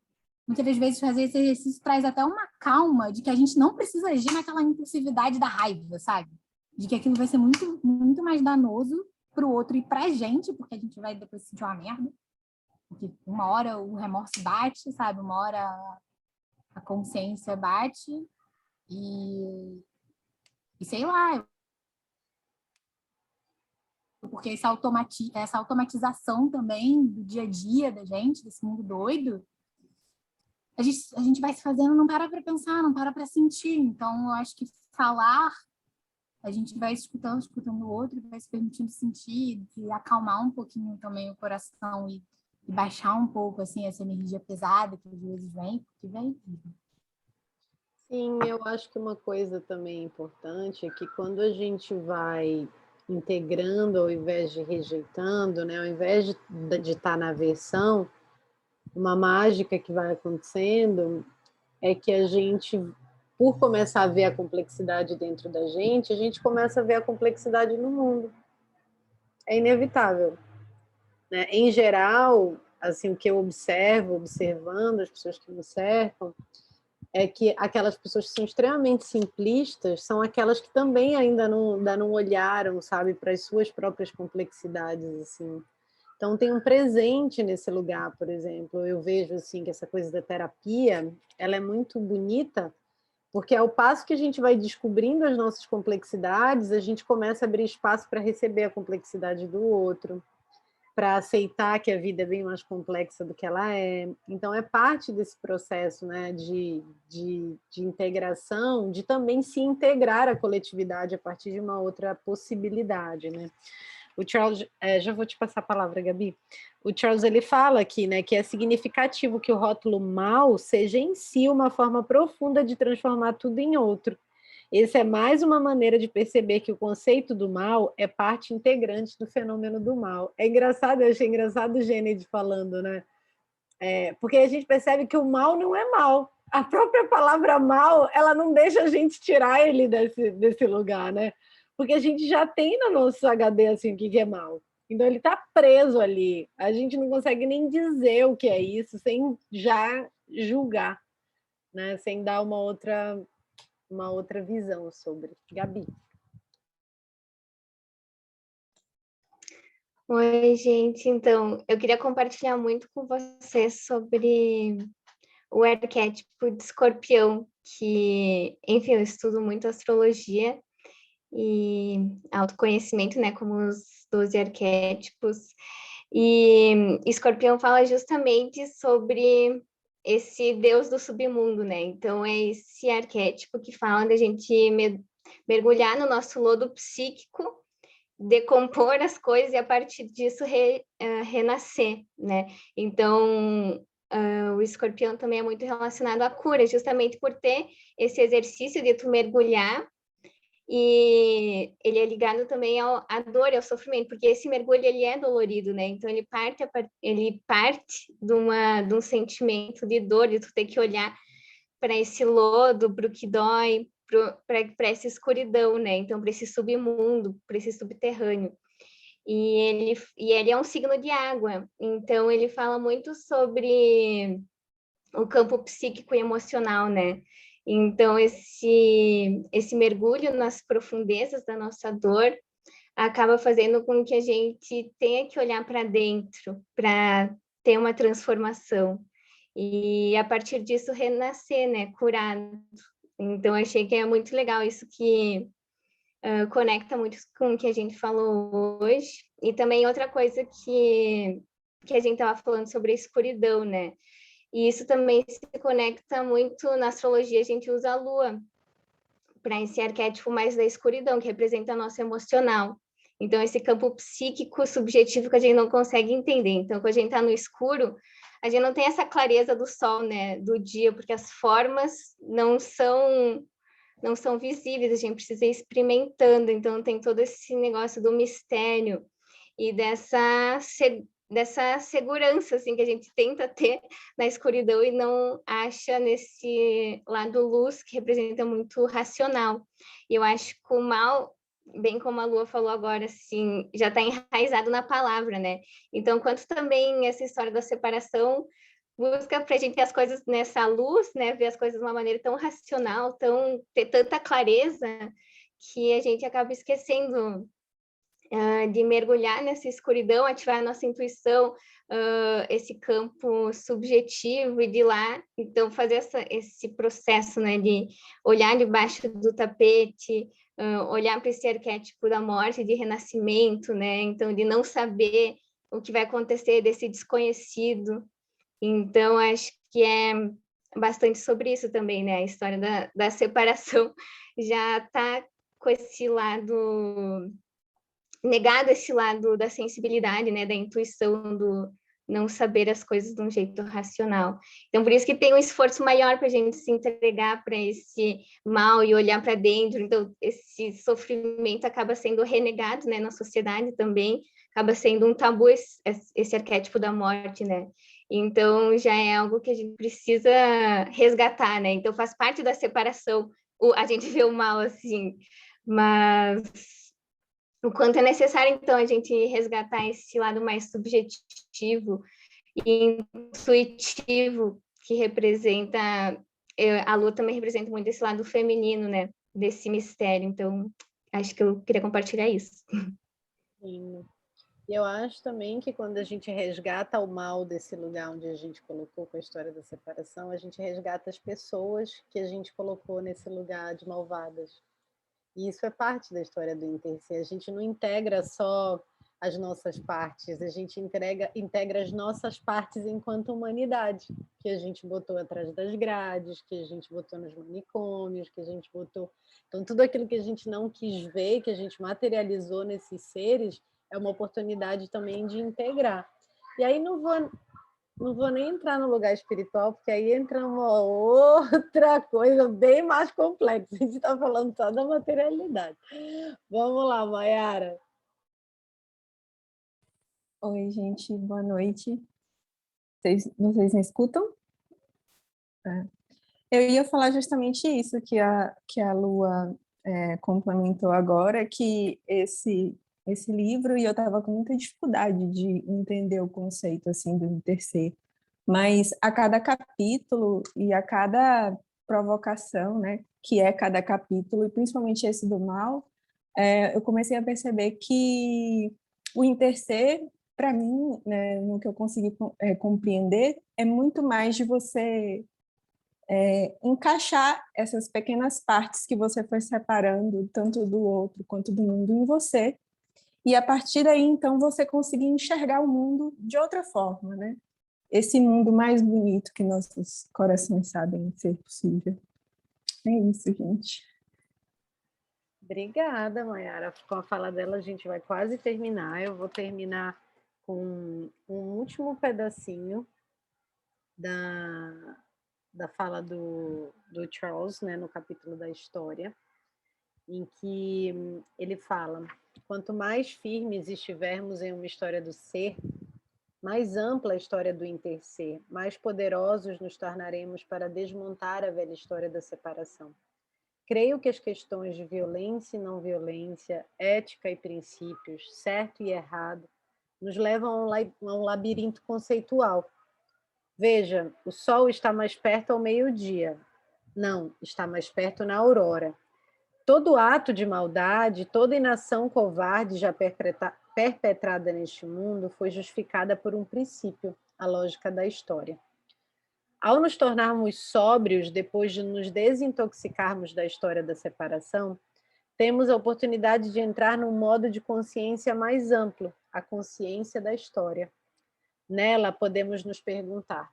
muitas das vezes fazer esse exercício traz até uma calma de que a gente não precisa agir naquela impulsividade da raiva, sabe? De que aquilo vai ser muito, muito mais danoso para o outro e para a gente, porque a gente vai depois sentir uma merda. Porque uma hora o remorso bate, sabe? Uma hora a consciência bate e sei lá. Porque essa automatização também do dia a dia da gente, desse mundo doido, a gente vai se fazendo, não para pensar, não para sentir. Então, eu acho que falar, a gente vai escutando o outro, vai se permitindo sentir, de acalmar um pouquinho também o coração e baixar um pouco assim essa energia pesada que às vezes vem, porque vem. Sim, eu acho que uma coisa também importante é que quando a gente vai integrando ao invés de rejeitando, né, ao invés de estar na aversão, uma mágica que vai acontecendo é que a gente, por começar a ver a complexidade dentro da gente, a gente começa a ver a complexidade no mundo. É inevitável, né? Em geral, assim, o que eu observando as pessoas que me cercam, é que aquelas pessoas que são extremamente simplistas são aquelas que também ainda não olharam, sabe, para as suas próprias complexidades, assim. Então, tem um presente nesse lugar, por exemplo. Eu vejo, assim, que essa coisa da terapia, ela é muito bonita, porque ao passo que a gente vai descobrindo as nossas complexidades, a gente começa a abrir espaço para receber a complexidade do outro, para aceitar que a vida é bem mais complexa do que ela é. Então, é parte desse processo, né, de integração, de também se integrar à coletividade a partir de uma outra possibilidade, né? O Charles, já vou te passar a palavra, Gabi. O Charles, ele fala aqui, né, que é significativo que o rótulo mal seja em si uma forma profunda de transformar tudo em outro. Essa é mais uma maneira de perceber que o conceito do mal é parte integrante do fenômeno do mal. É engraçado, eu achei engraçado o Gênede falando, né? Porque a gente percebe que o mal não é mal. A própria palavra mal, ela não deixa a gente tirar ele desse lugar, né? Porque a gente já tem no nosso HD assim, o que é mal. Então ele está preso ali. A gente não consegue nem dizer o que é isso sem já julgar, né? Sem dar uma outra visão sobre. Gabi. Oi, gente. Então, eu queria compartilhar muito com vocês sobre o arquétipo de Escorpião, que, enfim, eu estudo muito astrologia e autoconhecimento, né, como os 12 arquétipos. E Escorpião fala justamente sobre esse deus do submundo, né? Então, é esse arquétipo que fala da gente mergulhar no nosso lodo psíquico, decompor as coisas e, a partir disso, renascer, né? Então, o Escorpião também é muito relacionado à cura, justamente por ter esse exercício de tu mergulhar e ele é ligado também à dor e ao sofrimento, porque esse mergulho ele é dolorido, né? Então ele parte de um sentimento de dor, de tu ter que olhar para esse lodo, para o que dói, para essa escuridão, né? Então para esse submundo, para esse subterrâneo. E ele é um signo de água, então ele fala muito sobre o campo psíquico e emocional, né? Então, esse mergulho nas profundezas da nossa dor acaba fazendo com que a gente tenha que olhar para dentro, para ter uma transformação. E, a partir disso, renascer, né? Curado. Então, achei que é muito legal isso que conecta muito com o que a gente falou hoje. E também outra coisa que a gente estava falando sobre a escuridão, né? E isso também se conecta muito na astrologia, a gente usa a lua para esse arquétipo mais da escuridão, que representa o nosso emocional. Então, esse campo psíquico subjetivo que a gente não consegue entender. Então, quando a gente está no escuro, a gente não tem essa clareza do sol, né, do dia, porque as formas não são visíveis, a gente precisa ir experimentando. Então, tem todo esse negócio do mistério e dessa segurança assim que a gente tenta ter na escuridão e não acha nesse lado luz que representa muito racional. E eu acho que o mal, bem como a Lua falou agora, assim, já está enraizado na palavra, né? Então, quanto também essa história da separação busca para a gente ter as coisas nessa luz, né? Ver as coisas de uma maneira tão racional, ter tanta clareza que a gente acaba esquecendo de mergulhar nessa escuridão, ativar a nossa intuição, esse campo subjetivo e de lá, então fazer esse processo, né, de olhar debaixo do tapete, olhar para esse arquétipo da morte, de renascimento, né, então de não saber o que vai acontecer, desse desconhecido. Então acho que é bastante sobre isso também, né, a história da separação já está com esse lado negado, esse lado da sensibilidade, né, da intuição, do não saber as coisas de um jeito racional. Então, por isso que tem um esforço maior para a gente se entregar para esse mal e olhar para dentro. Então, esse sofrimento acaba sendo renegado, né, na sociedade também, acaba sendo um tabu esse arquétipo da morte, né? Então, já é algo que a gente precisa resgatar, né? Então, faz parte da separação a gente vê o mal assim, mas o quanto é necessário, então, a gente resgatar esse lado mais subjetivo e intuitivo que representa, a Lua também representa muito esse lado feminino, né, desse mistério. Então, acho que eu queria compartilhar isso. Sim. E eu acho também que quando a gente resgata o mal desse lugar onde a gente colocou com a história da separação, a gente resgata as pessoas que a gente colocou nesse lugar de malvadas. E isso é parte da história do Interser. A gente não integra só as nossas partes, a gente integra as nossas partes enquanto humanidade, que a gente botou atrás das grades, que a gente botou nos manicômios, que a gente botou... Então, tudo aquilo que a gente não quis ver, que a gente materializou nesses seres, é uma oportunidade também de integrar. E aí não vou nem entrar no lugar espiritual, porque aí entra uma outra coisa bem mais complexa. A gente está falando só da materialidade. Vamos lá, Mayara. Oi, gente, boa noite. Vocês me escutam? Eu ia falar justamente isso que a Lua complementou agora, que esse livro, e eu estava com muita dificuldade de entender o conceito assim do Interser, mas a cada capítulo e a cada provocação, né, que é cada capítulo, e principalmente esse do mal, eu comecei a perceber que o Interser, para mim, né, no que eu consegui compreender, é muito mais de você encaixar essas pequenas partes que você foi separando, tanto do outro quanto do mundo, em você, e a partir daí, então, você conseguir enxergar o mundo de outra forma, né? Esse mundo mais bonito que nossos corações sabem ser possível. É isso, gente. Obrigada, Mayara. Com a fala dela, a gente vai quase terminar. Eu vou terminar com um último pedacinho da fala do Charles, né, no capítulo da história. em que ele fala: quanto mais firmes estivermos em uma história do ser, mais ampla a história do interser, mais poderosos nos tornaremos para desmontar a velha história da separação. Creio que as questões de violência e não violência, ética e princípios, certo e errado, nos levam a um labirinto conceitual. Veja, o sol está mais perto ao meio-dia. Não, está mais perto na aurora. Todo ato de maldade, toda inação covarde já perpetrada neste mundo foi justificada por um princípio, a lógica da história. Ao nos tornarmos sóbrios depois de nos desintoxicarmos da história da separação, temos a oportunidade de entrar num modo de consciência mais amplo, a consciência da história. Nela podemos nos perguntar: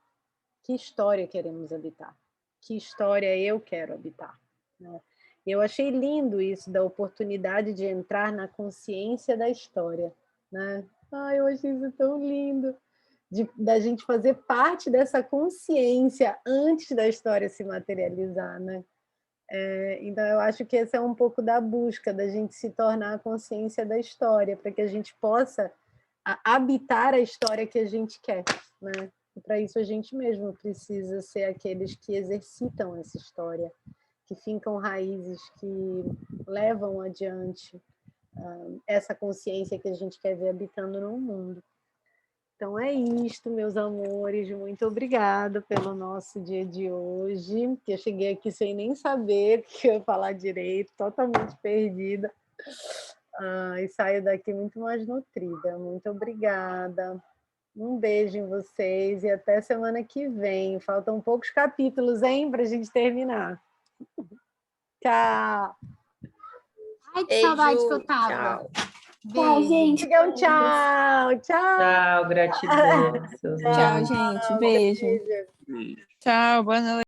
que história queremos habitar? Que história eu quero habitar? Eu achei lindo isso, da oportunidade de entrar na consciência da história, né? Eu achei isso tão lindo, da gente fazer parte dessa consciência antes da história se materializar, né? Então, eu acho que esse é um pouco da busca, da gente se tornar a consciência da história, para que a gente possa habitar a história que a gente quer, né? E para isso a gente mesmo precisa ser aqueles que exercitam essa história, que fincam raízes, que levam adiante essa consciência que a gente quer ver habitando no mundo. Então é isto, meus amores, muito obrigada pelo nosso dia de hoje, que eu cheguei aqui sem nem saber o que eu ia falar direito, totalmente perdida, e saio daqui muito mais nutrida. Muito obrigada. Um beijo em vocês e até semana que vem. Faltam poucos capítulos, hein, para a gente terminar. Tchau. Ai, que Beijo, saudade que eu tava. tchau. Tchau, gente. Tchau, tchau. Tchau, gratidão. Tchau, gente. Beijo. E Tchau, boa noite.